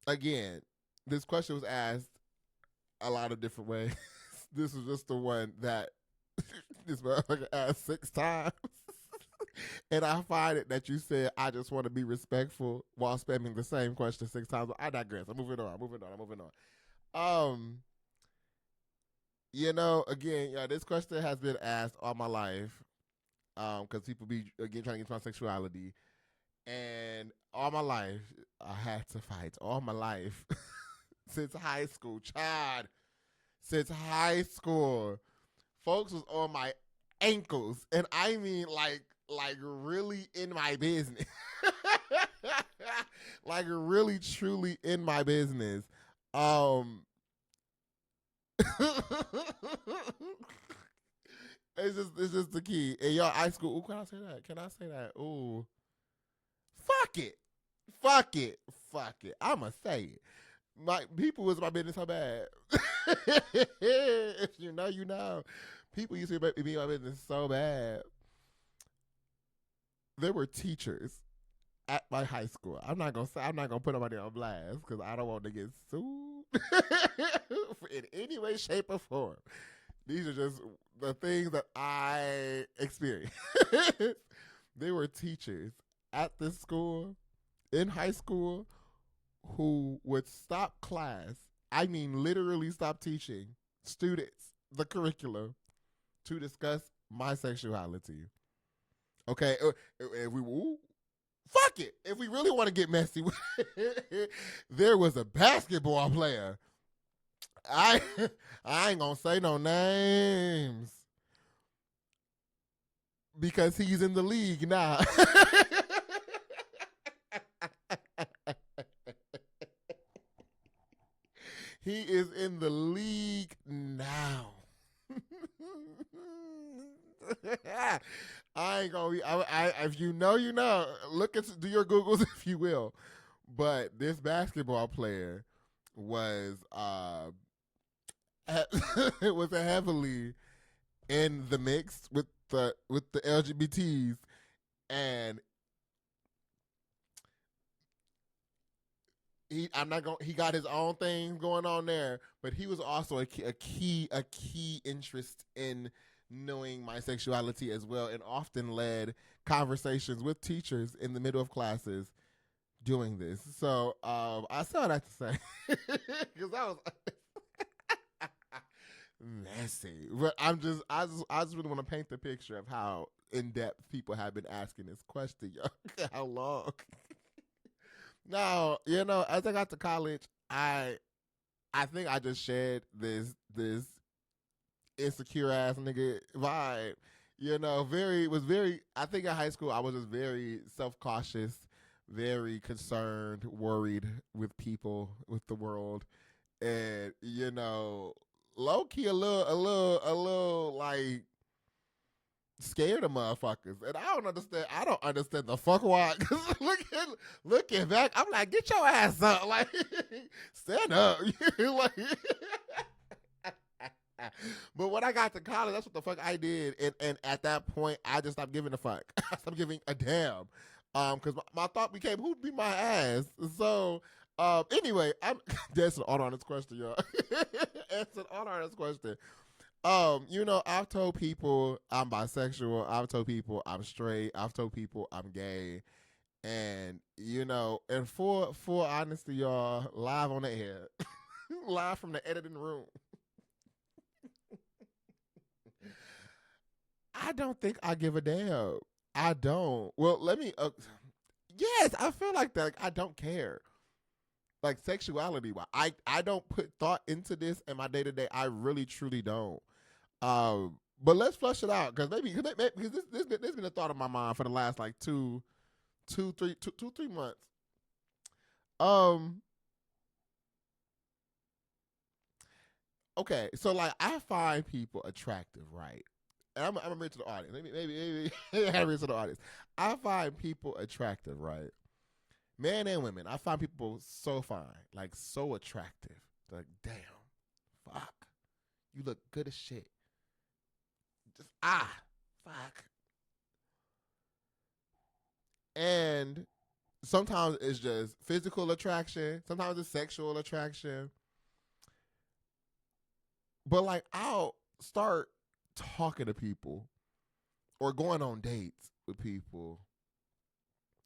Speaker 2: Again, this question was asked a lot of different ways. This was just the one that this motherfucker asked 6 times. And I find it that you said, I just want to be respectful while spamming the same question 6 times. I digress. I'm moving on. Again, this question has been asked all my life. Because people be, again, trying to get into my sexuality. And all my life, I had to fight. All my life. Since high school. Child. Since high school. Folks was on my ankles. And I mean, like, like really in my business. Like really truly in my business. Um it's just the key. And y'all high school, ooh, can I say that? Can I say that? Ooh. Fuck it. Fuck it. Fuck it. I'ma say it. My people was my business so bad. If you know, you know. People used to be my business so bad. There were teachers at my high school. I'm not gonna say, I'm not gonna put nobody on blast because I don't want to get sued in any way, shape, or form. These are just the things that I experienced. There were teachers at this school in high school who would stop class. I mean, literally stop teaching students the curriculum to discuss my sexuality. Okay, if we fuck it. If we really want to get messy, there was a basketball player. I I ain't gonna say no names because he's in the league now. He is in the league now. I ain't gonna be. If you know, you know. Look at do your Googles if you will. But this basketball player was it was heavily in the mix with the LGBTs, and he got his own things going on there, but he was also a key interest in knowing my sexuality as well, and often led conversations with teachers in the middle of classes doing this. So I saw that to say because that was messy. But I just really want to paint the picture of how in depth people have been asking this question. How long? Now, as I got to college, I think I just shared this insecure ass nigga vibe. Very I think in high school I was just very self cautious, very concerned, worried with people, with the world. And, low key a little like scared of motherfuckers, and I don't understand. I don't understand the fuck why. Cause looking back, I'm like, get your ass up, like stand up, like. But when I got to college, that's what the fuck I did, and at that point, I just stopped giving a fuck. I stopped giving a damn, because my thought became, who'd be my ass? So, anyway, I'm dancing all on this question, y'all. Answering all on this question. I've told people I'm bisexual. I've told people I'm straight. I've told people I'm gay. And, and for honesty, y'all, live on the air, live from the editing room. I don't think I give a damn. I don't. Well, let me. Yes, I feel like that. Like, I don't care. Like sexuality, I don't put thought into this in my day to day. I really truly don't. But let's flush it out because because this been a thought in my mind for the last like two, 3 months. Um. Okay, so like I find people attractive, right? And I'm gonna bring it to the audience. Maybe I bring it to the audience. I find people attractive, right? Men and women. I find people so fine, like so attractive. Like, damn, fuck, you look good as shit. Just fuck. And sometimes it's just physical attraction. Sometimes it's sexual attraction. But like, I'll start talking to people or going on dates with people.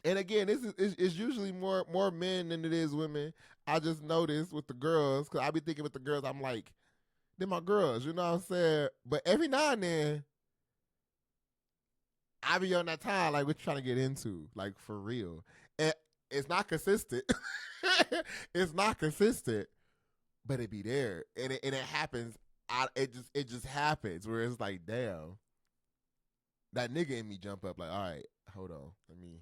Speaker 2: And again, this is usually more men than it is women. I just noticed with the girls because I be thinking with the girls, I'm like, they're my girls, you know what I'm saying? But every now and then, I be on that time like, what you trying to get into, like for real? And it's not consistent. It's not consistent, but it be there, and it happens. It just happens where it's like, damn. that nigga in me jump up like, all right, hold on, let me.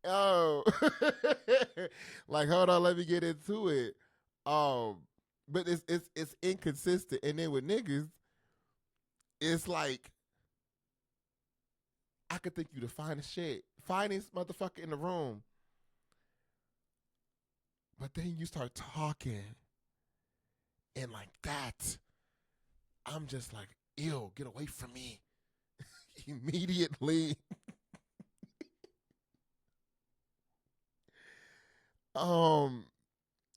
Speaker 2: Oh, like hold on, let me get into it. Um, but it's inconsistent, and then with niggas, it's like I could think you the finest shit, finest motherfucker in the room, but then you start talking, and like that, I'm just like, ew, get away from me immediately. um,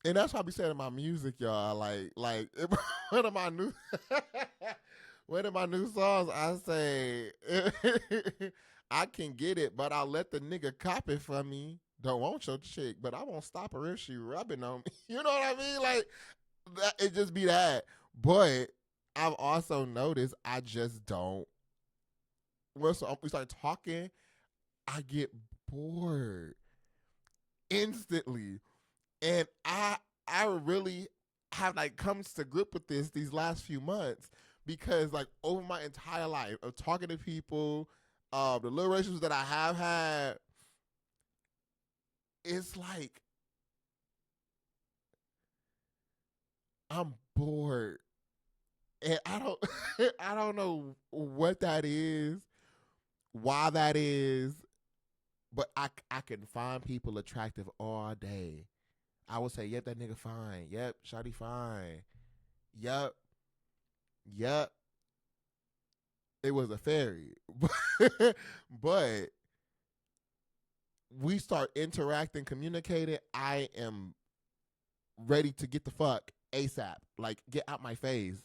Speaker 2: and that's why I be saying in my music, y'all. Like one of my new, one of my new songs, I say, I can get it, but I'll let the nigga cop it for me. Don't want your chick, but I won't stop her if she rubbing on me. You know what I mean? Like that, it just be that. But I've also noticed I just don't. Once we start talking, I get bored instantly, and I really have like come to grip with this these last few months because like over my entire life of talking to people, the little relationships that I have had, it's like I'm bored, and I don't I don't know what that is, why that is, but I can find people attractive all day. I would say, yep, that nigga fine. Yep, shawty fine. Yep, yep. It was a fairy, but we start interacting, communicating. I am ready to get the fuck ASAP. Like, get out my face.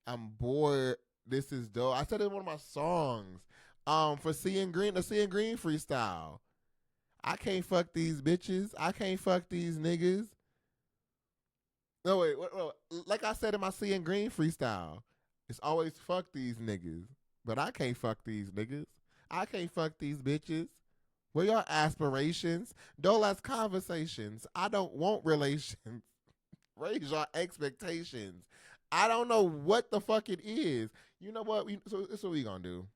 Speaker 2: I'm bored. This is dope. I said it in one of my songs. For Seeing Green, the Seeing Green freestyle. I can't fuck these bitches. I can't fuck these niggas. No, wait, like I said in my Seeing Green freestyle, it's always fuck these niggas. But I can't fuck these niggas. I can't fuck these bitches. Where your aspirations? Don't ask conversations. I don't want relations. Raise your expectations. I don't know what the fuck it is. You know what? So this is what we gonna do.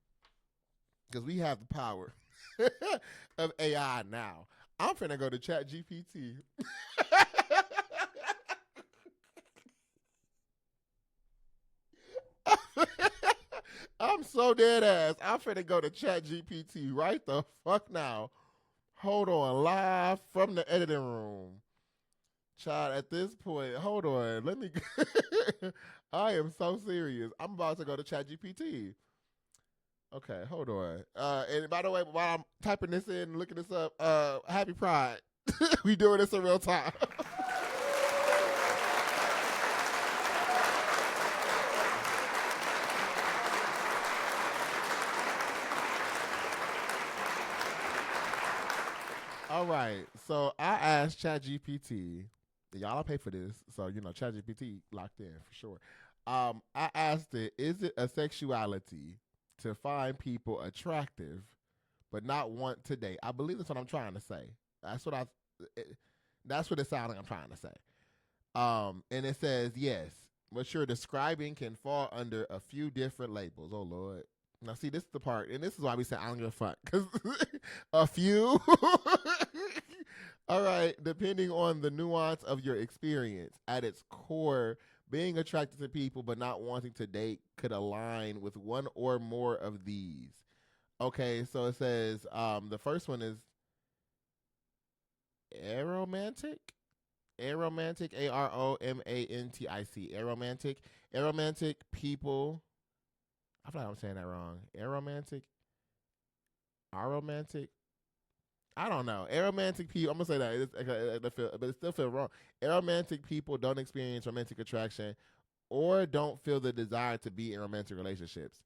Speaker 2: Because we have the power of AI now. I'm finna go to Chat GPT. I'm so dead ass. I'm finna go to Chat GPT right the fuck now. Hold on, live from the editing room. Child, at this point, hold on. Let me. I am so serious. I'm about to go to Chat GPT. Okay, hold on. And by the way, while I'm typing this in, looking this up, happy Pride. We doing this in real time. All right. So I asked ChatGPT. Y'all, I pay for this, so you know ChatGPT locked in for sure. I asked it, is it a sexuality to find people attractive but not want to date? I believe that's what I'm trying to say. That's what I. It, that's what it sounds like I'm trying to say. And it says yes. What you're describing can fall under a few different labels. Oh Lord. Now see, this is the part, and this is why we say I don't give a fuck. Cause a few. All right, depending on the nuance of your experience, at its core, being attracted to people but not wanting to date could align with one or more of these. Okay, so it says the first one is aromantic. Aromantic, Aromantic. Aromantic. Aromantic people. I feel like I'm saying that wrong. Aromantic. Aromantic. I don't know. Aromantic people. I'm gonna say that, but it still feel wrong. Aromantic people don't experience romantic attraction or don't feel the desire to be in romantic relationships.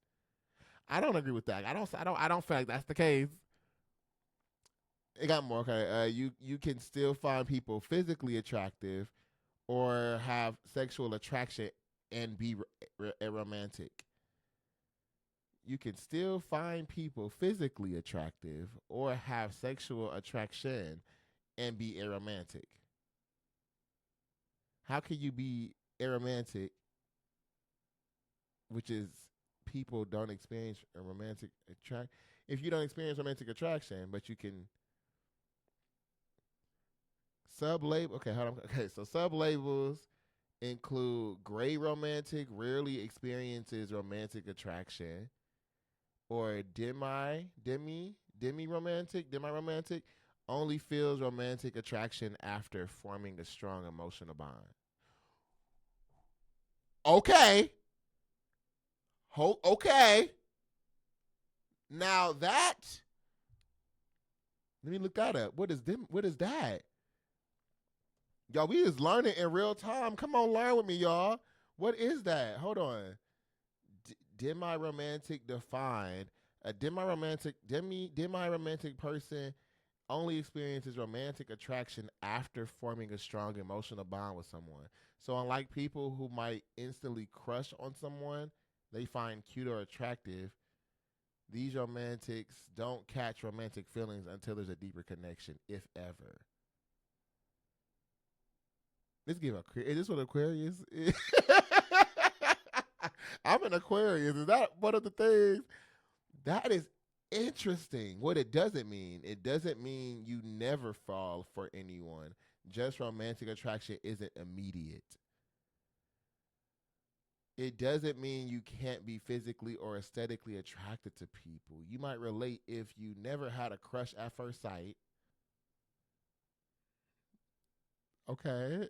Speaker 2: I don't agree with that. I don't feel like that's the case. It got more. Okay. You can still find people physically attractive or have sexual attraction and be romantic. You can still find people physically attractive or have sexual attraction and be aromantic. How can you be aromantic, which is people don't experience a romantic attract. If you don't experience romantic attraction, but you can sub-label. Okay, hold on. Okay, so sub-labels include gray romantic, rarely experiences romantic attraction, or demi romantic, only feels romantic attraction after forming a strong emotional bond. Okay. Okay. Now that, let me look that up. What is that? Y'all, we is learning in real time. Come on, learn with me, y'all. What is that? Hold on. Demi-romantic defined. A demi-romantic person only experiences romantic attraction after forming a strong emotional bond with someone. So unlike people who might instantly crush on someone they find cute or attractive, these romantics don't catch romantic feelings until there's a deeper connection, if ever. Let's give is this what Aquarius is? I'm an Aquarius. Is that one of the things? That is interesting. What it doesn't mean. It doesn't mean you never fall for anyone. Just romantic attraction isn't immediate. It doesn't mean you can't be physically or aesthetically attracted to people. You might relate if you never had a crush at first sight. Okay.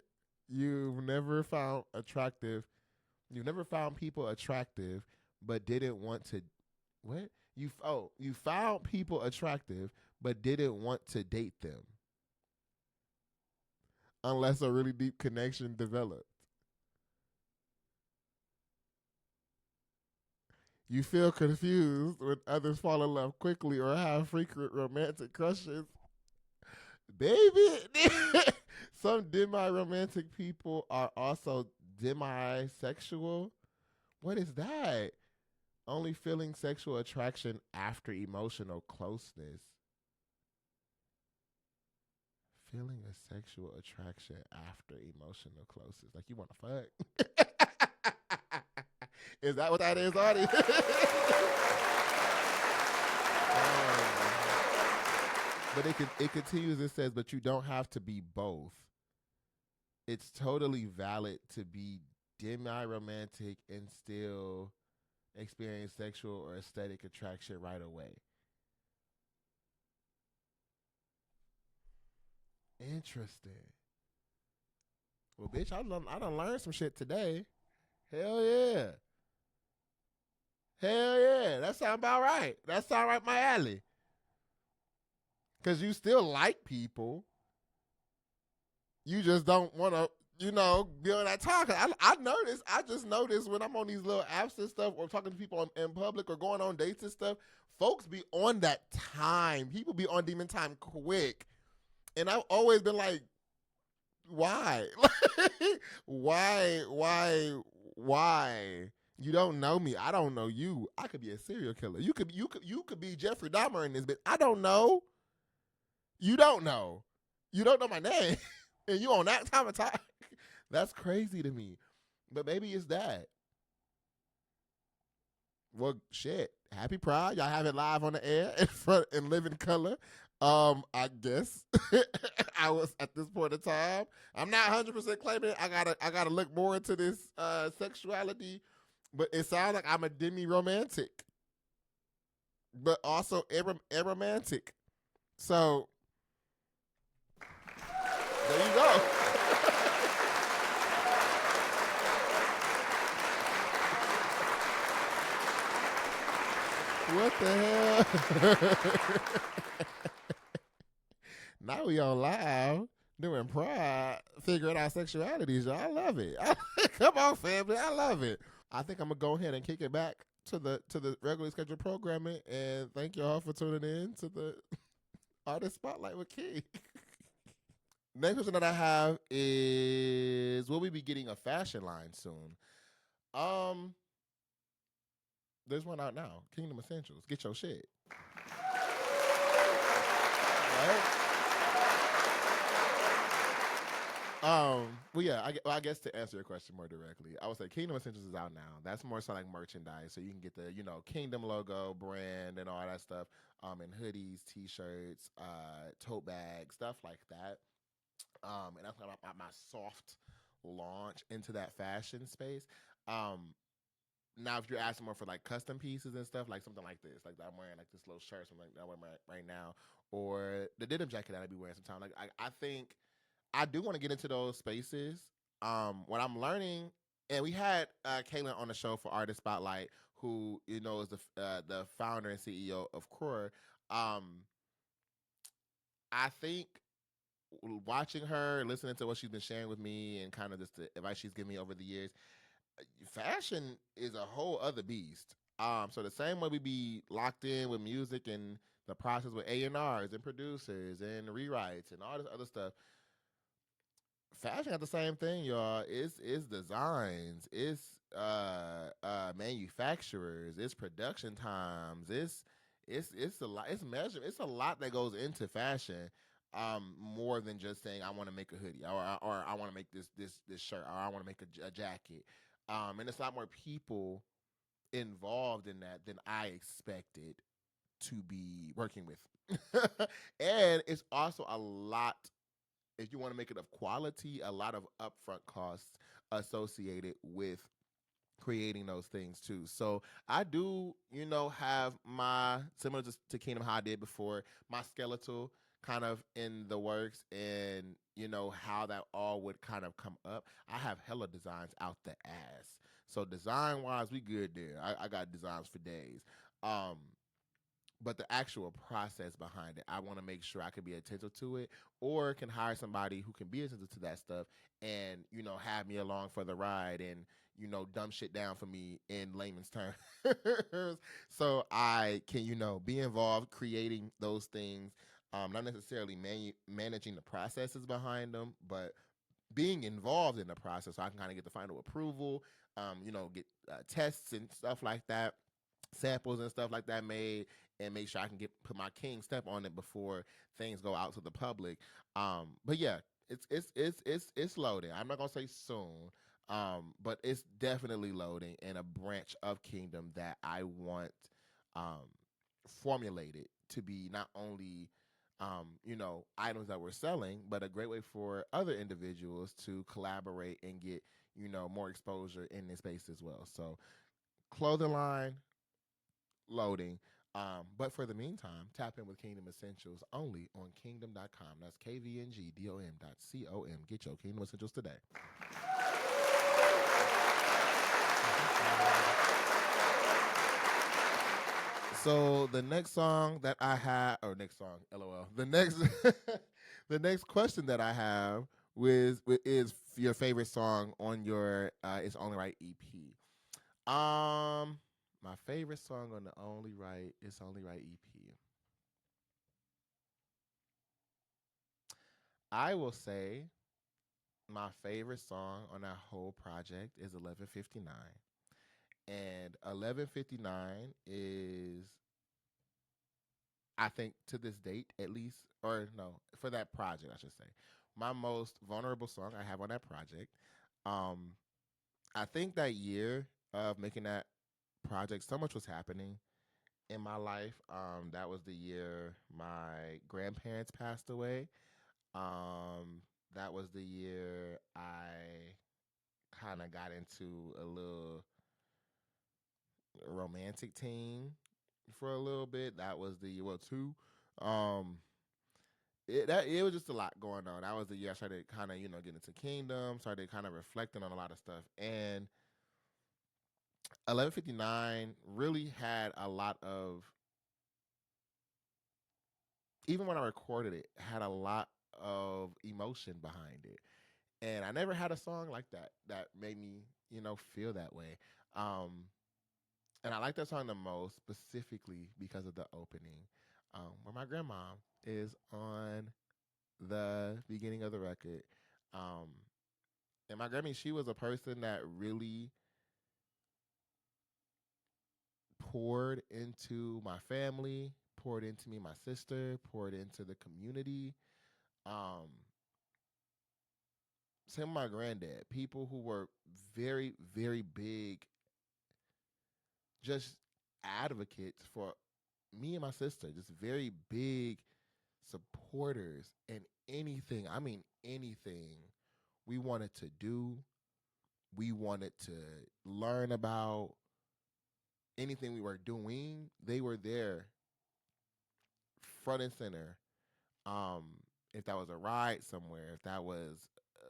Speaker 2: You've never found people attractive, but didn't want to. What? You found people attractive, but didn't want to date them unless a really deep connection developed. You feel confused when others fall in love quickly or have frequent romantic crushes. Baby, some demi-romantic people are also demisexual. What is that? Only feeling sexual attraction after emotional closeness. Feeling a sexual attraction after emotional closeness. Like you want to fuck. Is that what that is, Artie? But it continues, it says, but you don't have to be both. It's totally valid to be demi-romantic and still experience sexual or aesthetic attraction right away. Interesting. Well, bitch, I done learned some shit today. Hell yeah. Hell yeah. That sound about right. That sound right my alley. Because you still like people. You just don't want to, be on that talk. I just noticed when I'm on these little apps and stuff or talking to people in public or going on dates and stuff, folks be on that time. People be on demon time quick. And I've always been like, why? Why? You don't know me. I don't know you. I could be a serial killer. You could be Jeffrey Dahmer in this bitch. I don't know. You don't know. You don't know my name. And you on that time of time. That's crazy to me. But maybe it's that. Well, shit. Happy Pride. Y'all have it live on the air in front in living color. I guess I was at this point in time. I'm not 100% claiming. I gotta look more into this sexuality, but it sounds like I'm a demi-romantic, but also aromantic. So there you go. What the hell? Now we on live doing Pride, figuring out sexualities. Y'all. I love it. Come on, family. I love it. I think I'm gonna go ahead and kick it back to the regularly scheduled programming, and thank y'all for tuning in to the Artist Spotlight with Key. Next question that I have is, will we be getting a fashion line soon? There's one out now. Kingdom Essentials. Get your shit. Right? Well, yeah, I guess to answer your question more directly, I would say Kingdom Essentials is out now. That's more so like merchandise, so you can get the Kingdom logo, brand, and all that stuff. In hoodies, t-shirts, tote bags, stuff like that. And that's kind of my soft launch into that fashion space. Um, Now, if you're asking more for like custom pieces and stuff, like something like this, like I'm wearing like this little shirt, something like that I'm wearing right now, or the denim jacket that I'd be wearing sometime. Like I think I do want to get into those spaces. What I'm learning, and we had Kaylin on the show for Artist Spotlight, who is the founder and CEO of Core. Um, I think watching her, listening to what she's been sharing with me, and kind of just the advice she's given me over the years, fashion is a whole other beast. So the same way we be locked in with music and the process with A&Rs and producers and rewrites and all this other stuff, fashion got the same thing, y'all. It's designs, it's manufacturers, it's production times, it's a lot, it's measure, it's a lot that goes into fashion. More than just saying I want to make a hoodie or I want to make this shirt or I want to make a jacket. And it's a lot more people involved in that than I expected to be working with. And it's also a lot, if you want to make it of quality, a lot of upfront costs associated with creating those things too. So I do, have my similar to Kingdom how I did before, my skeletal kind of in the works and how that all would kind of come up. I have hella designs out the ass. So design wise, we good there. I got designs for days. Um, but the actual process behind it, I want to make sure I can be attentive to it, or can hire somebody who can be attentive to that stuff, and have me along for the ride, and dumb shit down for me in layman's terms, so I can be involved creating those things, not necessarily managing the processes behind them, but being involved in the process, so I can kind of get the final approval, get tests and stuff like that, samples and stuff like that made, and make sure I can put my king step on it before things go out to the public. But yeah, it's loading. I'm not gonna say soon, but it's definitely loading in a branch of Kingdom that I want um, formulated to be not only items that we're selling, but a great way for other individuals to collaborate and get more exposure in this space as well. So clothing line loading. But for the meantime, tap in with Kingdom Essentials only on kingdom.com. That's KVNGDOM.com. Get your Kingdom Essentials today. So the next song that I have, or next song, LOL. The next, the next question that I have is your favorite song on your "It's Only Right" EP. My favorite song on the It's Only Right" EP. I will say my favorite song on that whole project is 11:59. And 11:59 is, I think, to this date at least, or no, for that project I should say, my most vulnerable song I have on that project. Um I think that year of making that project, so much was happening in my life. That was the year my grandparents passed away. That was the year I kind of got into a little romantic team for a little bit. That was the year, well, two. Um, it was just a lot going on. That was the year I started kind of getting into Kingdom, started kind of reflecting on a lot of stuff, and 11:59 really had a lot of, even when I recorded it, had a lot of emotion behind it. And I never had a song like that made me, feel that way. Um, and I like that song the most specifically because of the opening, where my grandma is on the beginning of the record. Um, and my Grammy, she was a person that really poured into my family, poured into me, my sister, poured into the community. Um, same with my granddad. People who were very, very big, just advocates for me and my sister, just very big supporters in anything. I mean, anything we wanted to do, we wanted to learn about, anything we were doing, they were there front and center. Um, if that was a ride somewhere, if that was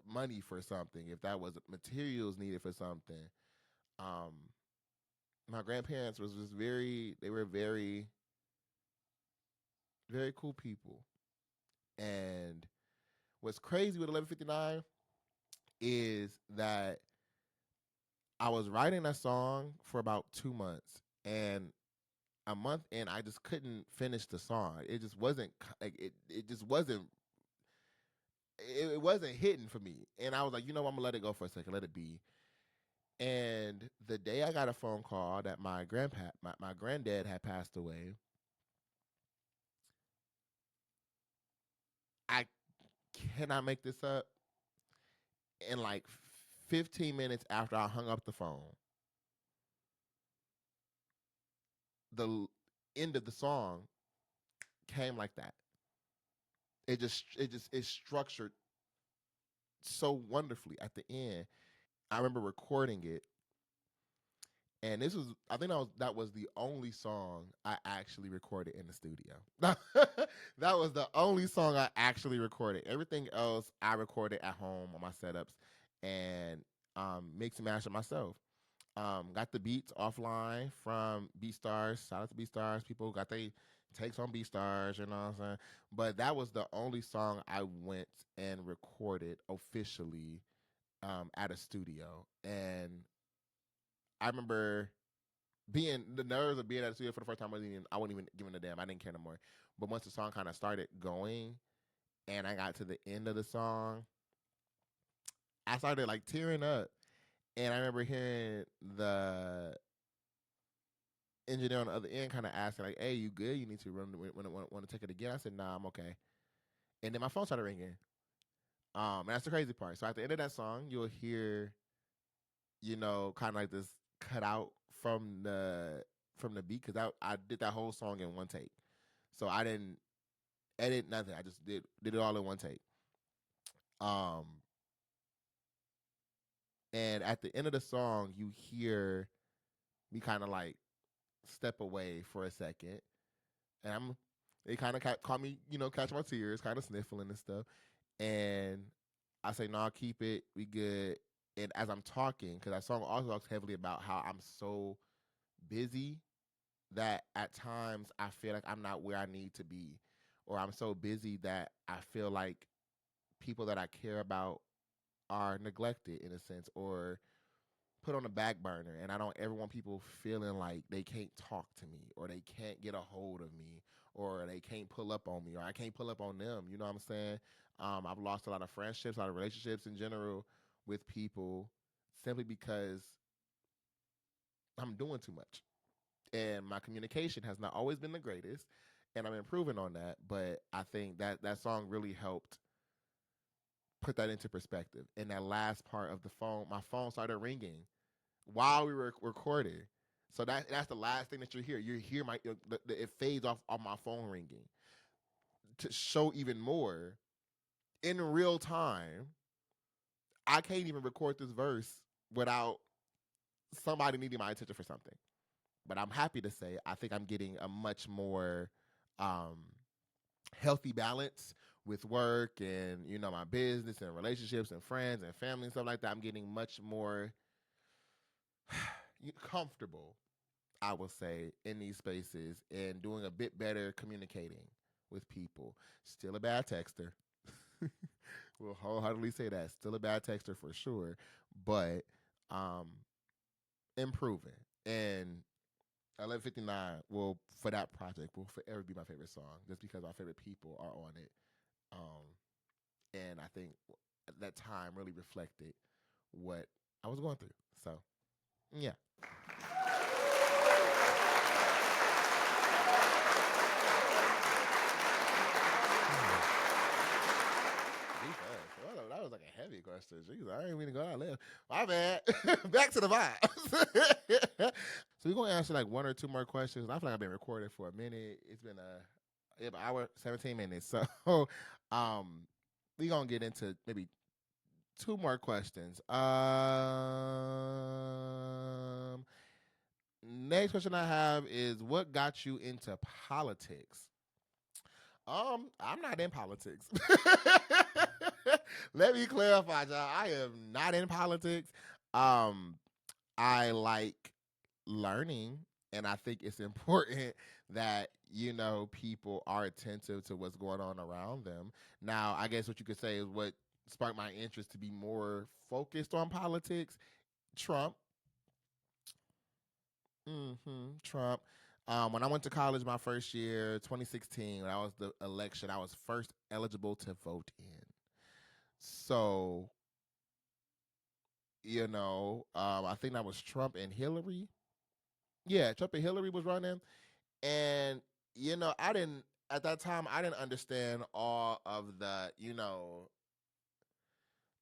Speaker 2: money for something, if that was materials needed for something. Um, my grandparents was just they were very, very cool people. And what's crazy with 11:59 is that I was writing that song for about 2 months, and a month in, I just couldn't finish the song. It just wasn't like it just wasn't it wasn't hitting for me. And I was like, you know what, I'm gonna let it go for a second, let it be. And the day I got a phone call that my granddad had passed away, I cannot make this up. In like 15 minutes after I hung up the phone, the end of the song came like that. It structured so wonderfully at the end. I remember recording it, and this was, I think that was the only song I actually recorded in the studio. That was the only song I actually recorded. Everything else I recorded at home on my setups and mix and master myself. Got the beats offline from BeatStars. Shout out to BeatStars. People got they takes on BeatStars, you know what I'm saying? But that was the only song I went and recorded officially at a studio. And I remember being the nerves of being at the studio for the first time. I wasn't even giving a damn. I didn't care no more. But once the song kind of started going, and I got to the end of the song, I started like tearing up. And I remember hearing the engineer on the other end kind of asking like, "Hey, you good? You need to want to take it again?" I said, "Nah, I'm okay." And then my phone started ringing. And that's the crazy part. So at the end of that song, you'll hear, kind of like this cut out from the beat, because I did that whole song in one take. So I didn't edit nothing. I just did it all in one take. Um, and at the end of the song, you hear me kind of like step away for a second, and it kind of caught me, catch my tears, kind of sniffling and stuff. And I say, "No, keep it. We good." And as I'm talking, because that song also talks heavily about how I'm so busy that at times I feel like I'm not where I need to be, or I'm so busy that I feel like people that I care about are neglected in a sense, or put on the back burner, and I don't ever want people feeling like they can't talk to me, or they can't get a hold of me, or they can't pull up on me, or I can't pull up on them. You know what I'm saying? I've lost a lot of friendships, a lot of relationships in general with people, simply because I'm doing too much, and my communication has not always been the greatest, and I'm improving on that. But I think that song really helped put that into perspective. And that last part of the phone, my phone started ringing while we were recording. So that's the last thing that you hear. You hear it fades off on my phone ringing to show even more in real time. I can't even record this verse without somebody needing my attention for something. But I'm happy to say I think I'm getting a much more um, healthy balance with work and my business and relationships and friends and family and stuff like that. I'm getting much more comfortable, I will say, in these spaces, and doing a bit better communicating with people. Still a bad texter. We'll wholeheartedly say that. Still a bad texter for sure, but um, improving. And 11:59 will, for that project, will forever be my favorite song, just because my favorite people are on it. And I think that time really reflected what I was going through. So, yeah. That was like a heavy question. questions. Jeez, I ain't even go out left. My bad. Back to the vibes. So we're gonna answer like one or two more questions. I feel like I've been recording for a minute. It's been an hour, 17 minutes. So we're gonna get into maybe two more questions. Next question I have is what got you into politics? I'm not in politics. Let me clarify, y'all. I am not in politics. Um, I like learning, and I think it's important that people are attentive to what's going on around them. Now, I guess what you could say is what sparked my interest to be more focused on politics. Trump. Trump. When I went to college my first year, 2016, when I was the election, I was first eligible to vote in. So, I think that was Trump and Hillary. Yeah, Trump and Hillary was running. And, I didn't, at that time, I didn't understand all of the,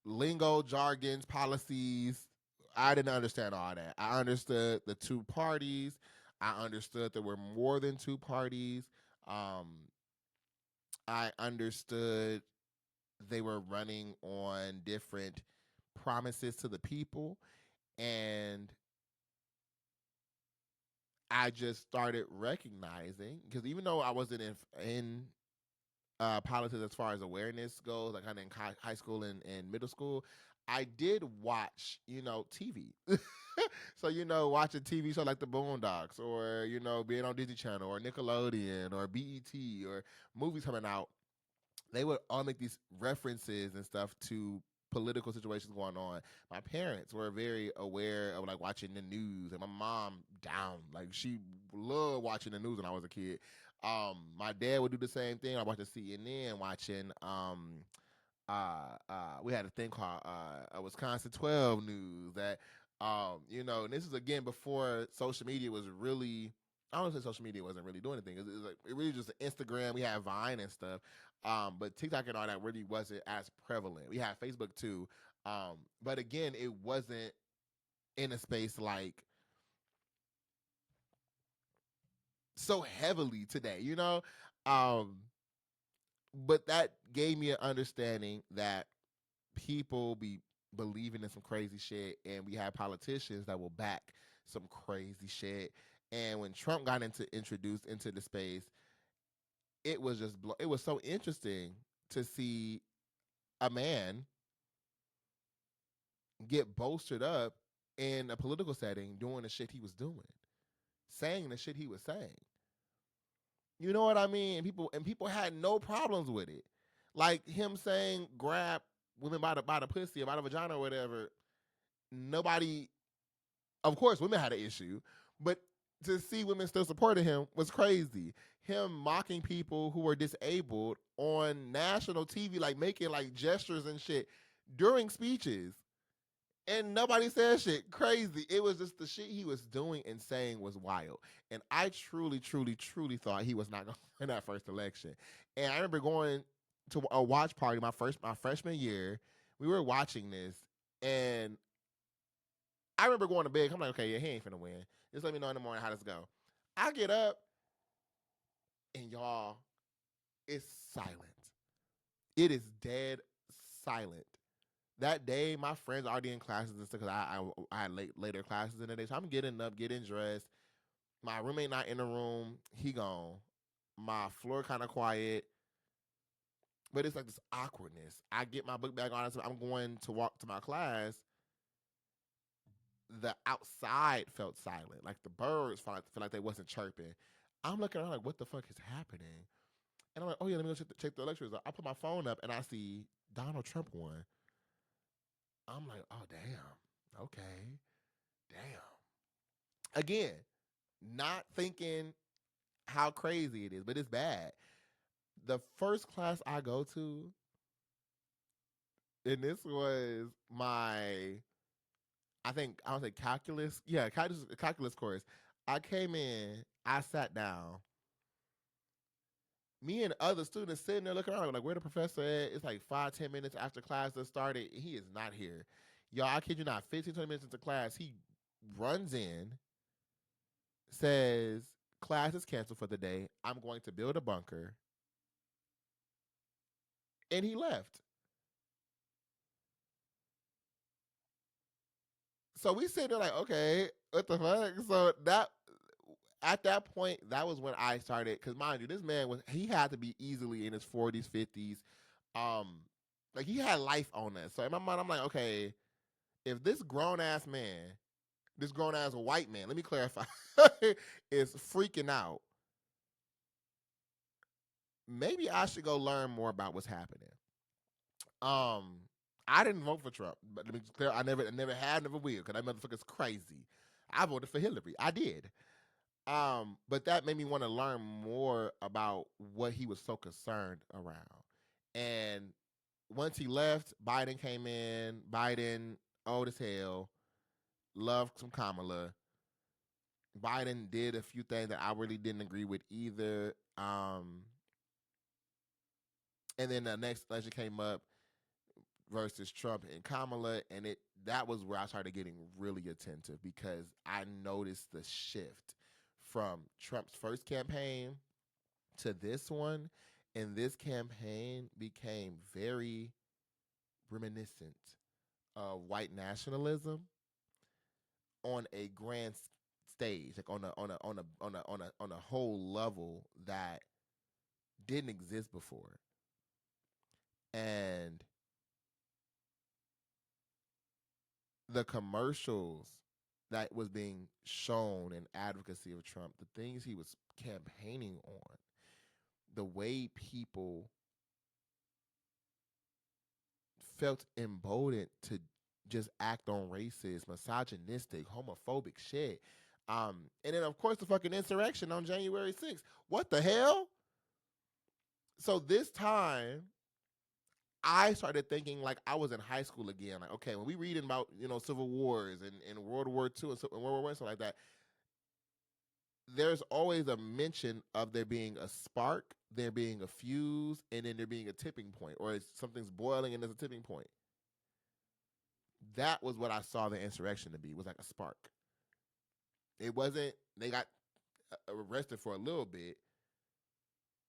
Speaker 2: lingo, jargons, policies. I didn't understand all that. I understood the two parties. I understood there were more than two parties. Um, I understood they were running on different promises to the people. And I just started recognizing, because even though I wasn't in politics as far as awareness goes, like kind of in high school and middle school, I did watch, TV. So, watching TV show like The Boondocks, or, being on Disney Channel or Nickelodeon or BET, or movies coming out, they would all make these references and stuff to political situations going on. My parents were very aware of like watching the news, and my mom down, like she loved watching the news when I was a kid. My dad would do the same thing. I watched the CNN, watching we had a thing called a Wisconsin 12 News that and this is again before social media was really. I don't say social media wasn't really doing anything. It was like it really just Instagram. We had Vine and stuff, but TikTok and all that really wasn't as prevalent. We had Facebook too, but again, it wasn't in a space like so heavily today. Um, but that gave me an understanding that people be believing in some crazy shit, and we have politicians that will back some crazy shit. And when Trump got introduced into the space, it was just it was so interesting to see a man get bolstered up in a political setting doing the shit he was doing, saying the shit he was saying. You know what I mean? And people had no problems with it. Like him saying grab women by the pussy or by the vagina or whatever. Nobody, of course, women had an issue, but to see women still supporting him was crazy. Him mocking people who were disabled on national TV, like making like gestures and shit during speeches, and nobody said shit. Crazy. It was just the shit he was doing and saying was wild. And I truly, truly, truly thought he was not going to win that first election. And I remember going to a watch party my freshman year. We were watching this, and I remember going to bed. I'm like, okay, yeah, he ain't finna win. Just let me know in the morning how this go. I get up, and y'all, it's silent. It is dead silent. That day, my friends are already in classes and stuff because I had later classes in the day. So I'm getting up, getting dressed. My roommate not in the room. He gone. My floor kind of quiet. But it's like this awkwardness. I get my book bag on. I'm going to walk to my class. The outside felt silent. Like the birds felt like they wasn't chirping. I'm looking around like, what the fuck is happening? And I'm like, oh yeah, let me go check the lectures. I put my phone up and I see Donald Trump won. I'm like, oh damn. Okay. Damn. Again, not thinking how crazy it is, but it's bad. The first class I go to, and this was I don't say calculus. Yeah, calculus course. I came in, I sat down, Me and other students sitting there looking around like, where the professor at? It's like 5, 10 minutes after class has started. He is not here. Y'all, I kid you not, 15, 20 minutes into class, he runs in, says, class is canceled for the day. I'm going to build a bunker. And he left. So we sit there like, okay, what the fuck? So that at that point, that was when I started. Because mind you, this man he had to be easily in his 40s, 50s. Like he had life on us. So in my mind, I'm like, okay, if this grown ass man, this grown ass white man, let me clarify, is freaking out, maybe I should go learn more about what's happening. Um, I didn't vote for Trump, but let me be clear, I never had, never will, because that motherfucker's crazy. I voted for Hillary. I did. But that made me want to learn more about what he was so concerned around. And once he left, Biden came in. Biden, old as hell, loved some Kamala. Biden did a few things that I really didn't agree with either. And then the next election came up versus Trump and Kamala, and that was where I started getting really attentive because I noticed the shift from Trump's first campaign to this one, and this campaign became very reminiscent of white nationalism on a grand stage, like on a whole level that didn't exist before. And the commercials that was being shown in advocacy of Trump, the things he was campaigning on, the way people felt emboldened to just act on racist, misogynistic, homophobic shit. And then of course the fucking insurrection on January 6th. What the hell? So this time I started thinking like I was in high school again. Like, okay, when we reading about, civil wars and World War II and World War I, stuff like that, there's always a mention of there being a spark, there being a fuse, and then there being a tipping point, or something's boiling and there's a tipping point. That was what I saw the insurrection to be, was like a spark. It wasn't, they got arrested for a little bit,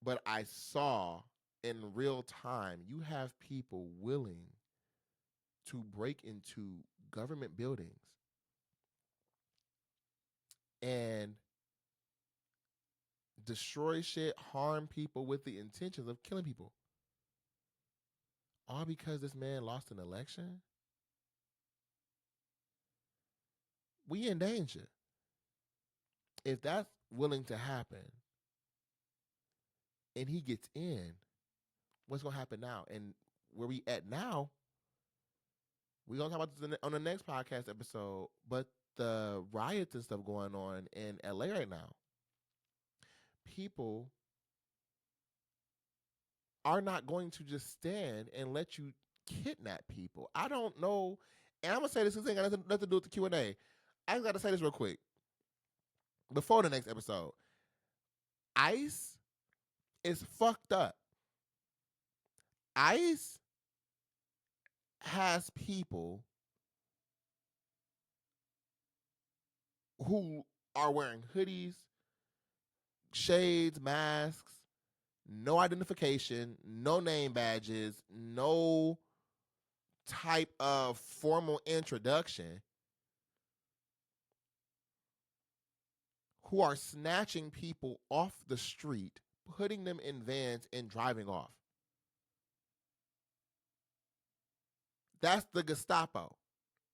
Speaker 2: but I saw in real time, you have people willing to break into government buildings and destroy shit, harm people with the intentions of killing people. All because this man lost an election? We in danger. If that's willing to happen and he gets in, what's going to happen now? And where we at now, we're going to talk about this on the next podcast episode, but the riots and stuff going on in LA right now, people are not going to just stand and let you kidnap people. I don't know. And I'm going to say this because it ain't got nothing to do with the Q&A. I just got to say this real quick. Before the next episode, ICE is fucked up. ICE has people who are wearing hoodies, shades, masks, no identification, no name badges, no type of formal introduction, who are snatching people off the street, putting them in vans, and driving off. That's the Gestapo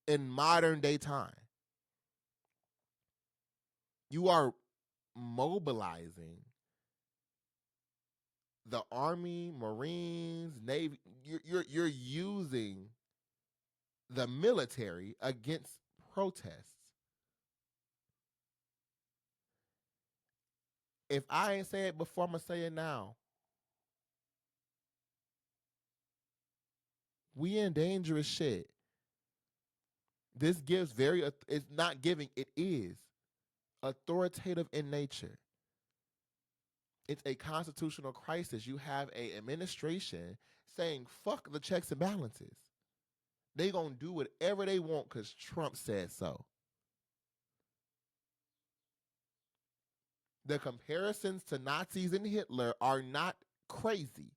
Speaker 2: in modern day time. You are mobilizing the Army, Marines, Navy. You're using the military against protests. If I ain't say it before, I'm gonna say it now. We in dangerous shit. This gives it's not giving, it is authoritative in nature. It's a constitutional crisis. You have a administration saying fuck the checks and balances. They gonna do whatever they want because Trump said so. The comparisons to Nazis and Hitler are not crazy.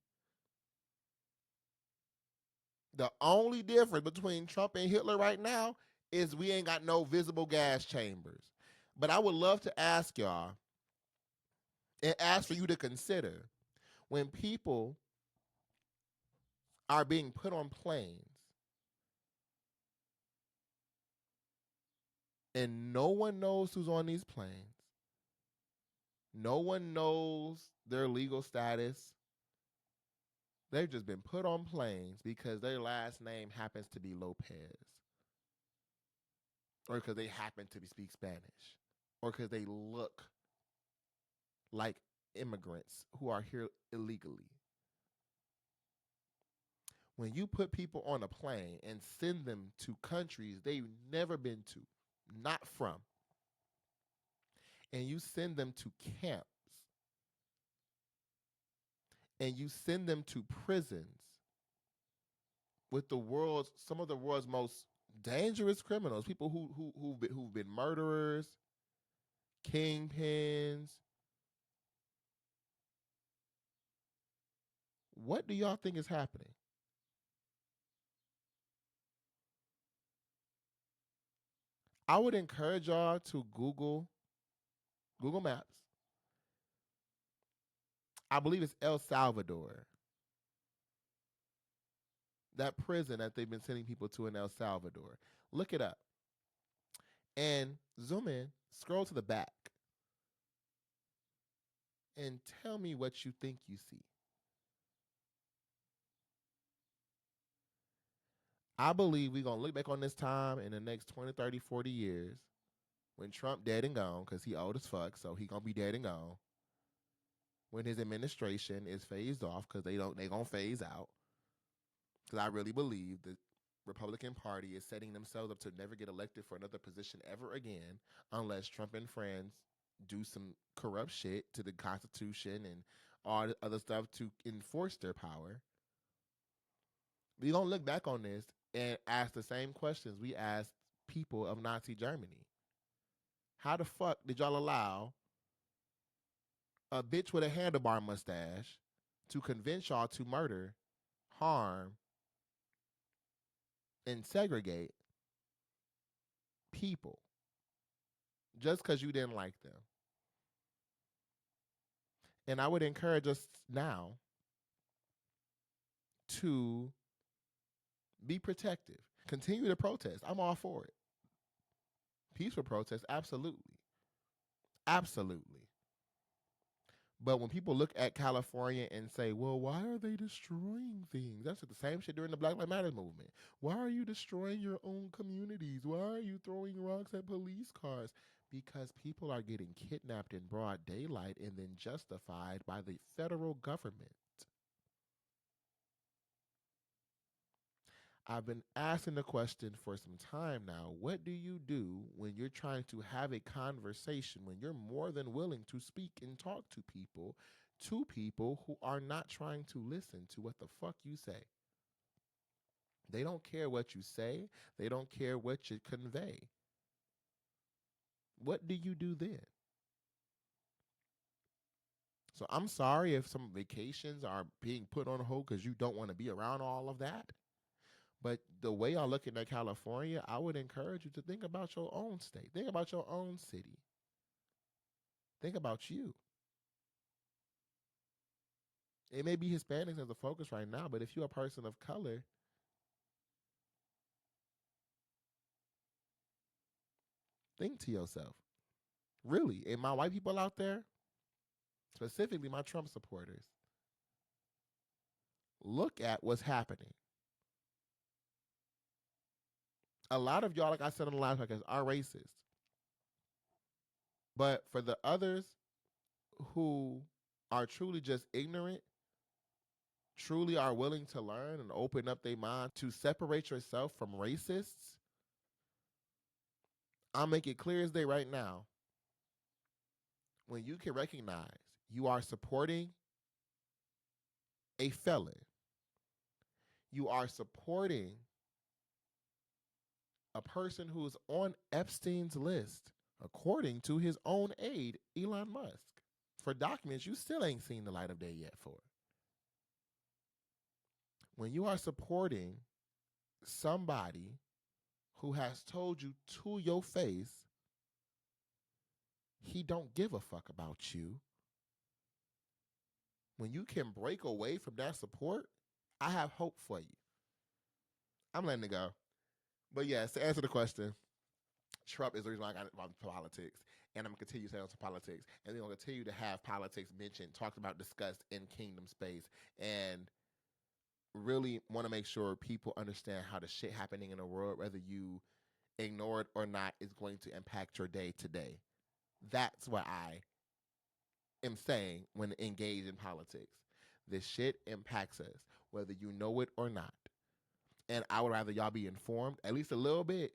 Speaker 2: The only difference between Trump and Hitler right now is we ain't got no visible gas chambers. But I would love to ask y'all and ask for you to consider when people are being put on planes and no one knows who's on these planes, no one knows their legal status. They've just been put on planes because their last name happens to be Lopez, or because they happen to speak Spanish, or because they look like immigrants who are here illegally. When you put people on a plane and send them to countries they've never been to, not from, and you send them to camps, and you send them to prisons with some of the world's most dangerous criminals, people who've been murderers, kingpins. What do y'all think is happening? I would encourage y'all to Google Maps. I believe it's El Salvador. That prison that they've been sending people to in El Salvador. Look it up. And zoom in, scroll to the back, and tell me what you think you see. I believe we're going to look back on this time in the next 20, 30, 40 years when Trump dead and gone, because he old as fuck, so he going to be dead and gone. When his administration is phased off, because they going to phase out. Because I really believe the Republican Party is setting themselves up to never get elected for another position ever again unless Trump and friends do some corrupt shit to the Constitution and all the other stuff to enforce their power. We're going to look back on this and ask the same questions we asked people of Nazi Germany. How the fuck did y'all allow a bitch with a handlebar mustache to convince y'all to murder, harm, and segregate people just because you didn't like them? And I would encourage us now to be protective. Continue to protest. I'm all for it. Peaceful protest, absolutely. Absolutely. But when people look at California and say, well, why are they destroying things? That's the same shit during the Black Lives Matter movement. Why are you destroying your own communities? Why are you throwing rocks at police cars? Because people are getting kidnapped in broad daylight and then justified by the federal government. I've been asking the question for some time now. What do you do when you're trying to have a conversation, when you're more than willing to speak and talk to people who are not trying to listen to what the fuck you say? They don't care what you say. They don't care what you convey. What do you do then? So I'm sorry if some vacations are being put on hold because you don't want to be around all of that. But the way y'all looking at California, I would encourage you to think about your own state. Think about your own city. Think about you. It may be Hispanics as a focus right now, but if you're a person of color, think to yourself. Really, and my white people out there, specifically my Trump supporters, look at what's happening. A lot of y'all, like I said on the last podcast, are racist. But for the others who are truly just ignorant, truly are willing to learn and open up their mind to separate yourself from racists, I'll make it clear as day right now. When you can recognize You are supporting a felon. You are supporting a person who is on Epstein's list, according to his own aide, Elon Musk, for documents you still ain't seen the light of day yet for. When you are supporting somebody who has told you to your face he don't give a fuck about you, when you can break away from that support, I have hope for you. I'm letting it go. But yes, to answer the question, Trump is the reason why I got involved in politics. And I'm going to continue to stay on some politics. And we're going to continue to have politics mentioned, talked about, discussed in Kingdom space. And really want to make sure people understand how the shit happening in the world, whether you ignore it or not, is going to impact your day to day. That's what I am saying when engaged in politics. This shit impacts us, whether you know it or not. And I would rather y'all be informed, at least a little bit,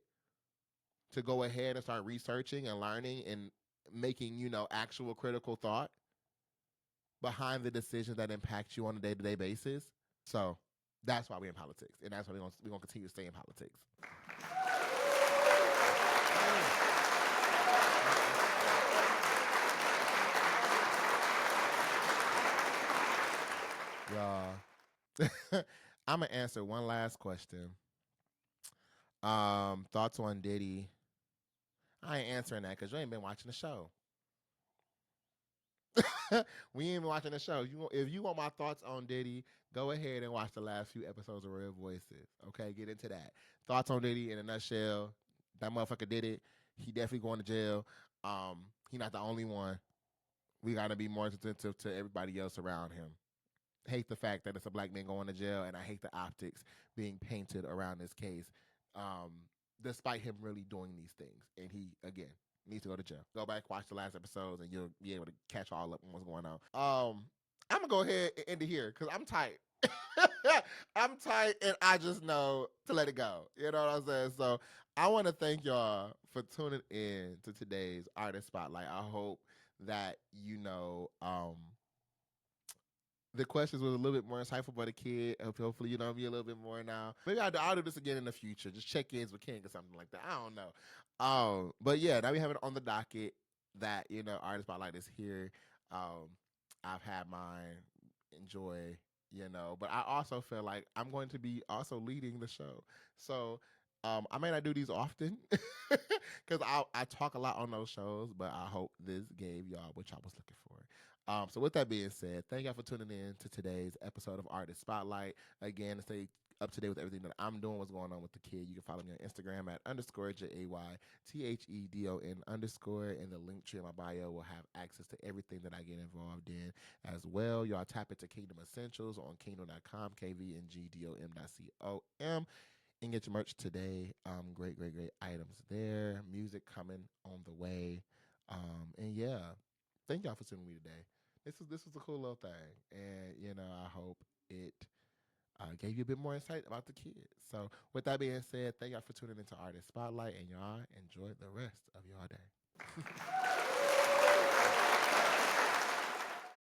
Speaker 2: to go ahead and start researching and learning and making, actual critical thought behind the decisions that impact you on a day-to-day basis. So that's why we're in politics. And that's why we're going to continue to stay in politics. Y'all, I'm going to answer one last question. Thoughts on Diddy? I ain't answering that because you ain't been watching the show. We ain't been watching the show. If you want my thoughts on Diddy, go ahead and watch the last few episodes of Royal Voices. Okay, get into that. Thoughts on Diddy in a nutshell. That motherfucker did it. He definitely going to jail. He not the only one. We got to be more attentive to everybody else around him. Hate the fact that it's a black man going to jail, and I hate the optics being painted around this case, despite him really doing these things. And he, again, needs to go to jail. Go back, watch the last episodes, and you'll be able to catch all up on what's going on. I'm going to go ahead and end it here because I'm tight. I'm tight, and I just know to let it go. You know what I'm saying? So I want to thank y'all for tuning in to today's Artist Spotlight. I hope that, the questions was a little bit more insightful for the kid. Hopefully, be a little bit more now. Maybe I'll do this again in the future. Just check-ins with King or something like that. I don't know. But yeah, now we have it on the docket that, Artist Spotlight is here. I've had mine. Enjoy, But I also feel like I'm going to be also leading the show. So I may not do these often because I talk a lot on those shows, but I hope this gave y'all what y'all was looking for. So with that being said, thank y'all for tuning in to today's episode of Artist Spotlight. Again, to stay up to date with everything that I'm doing, what's going on with the kid, you can follow me on Instagram at _JAYTHEDON_ and the link tree in my bio will have access to everything that I get involved in as well. Y'all tap into Kingdom Essentials on kingdom.com, KVNGDOM.com. And get your merch today. Great items there. Music coming on the way. And yeah, thank y'all for tuning me today. This was a cool little thing, and I hope it gave you a bit more insight about the kids. So with that being said, thank y'all for tuning into Artist Spotlight, and y'all enjoy the rest of your day.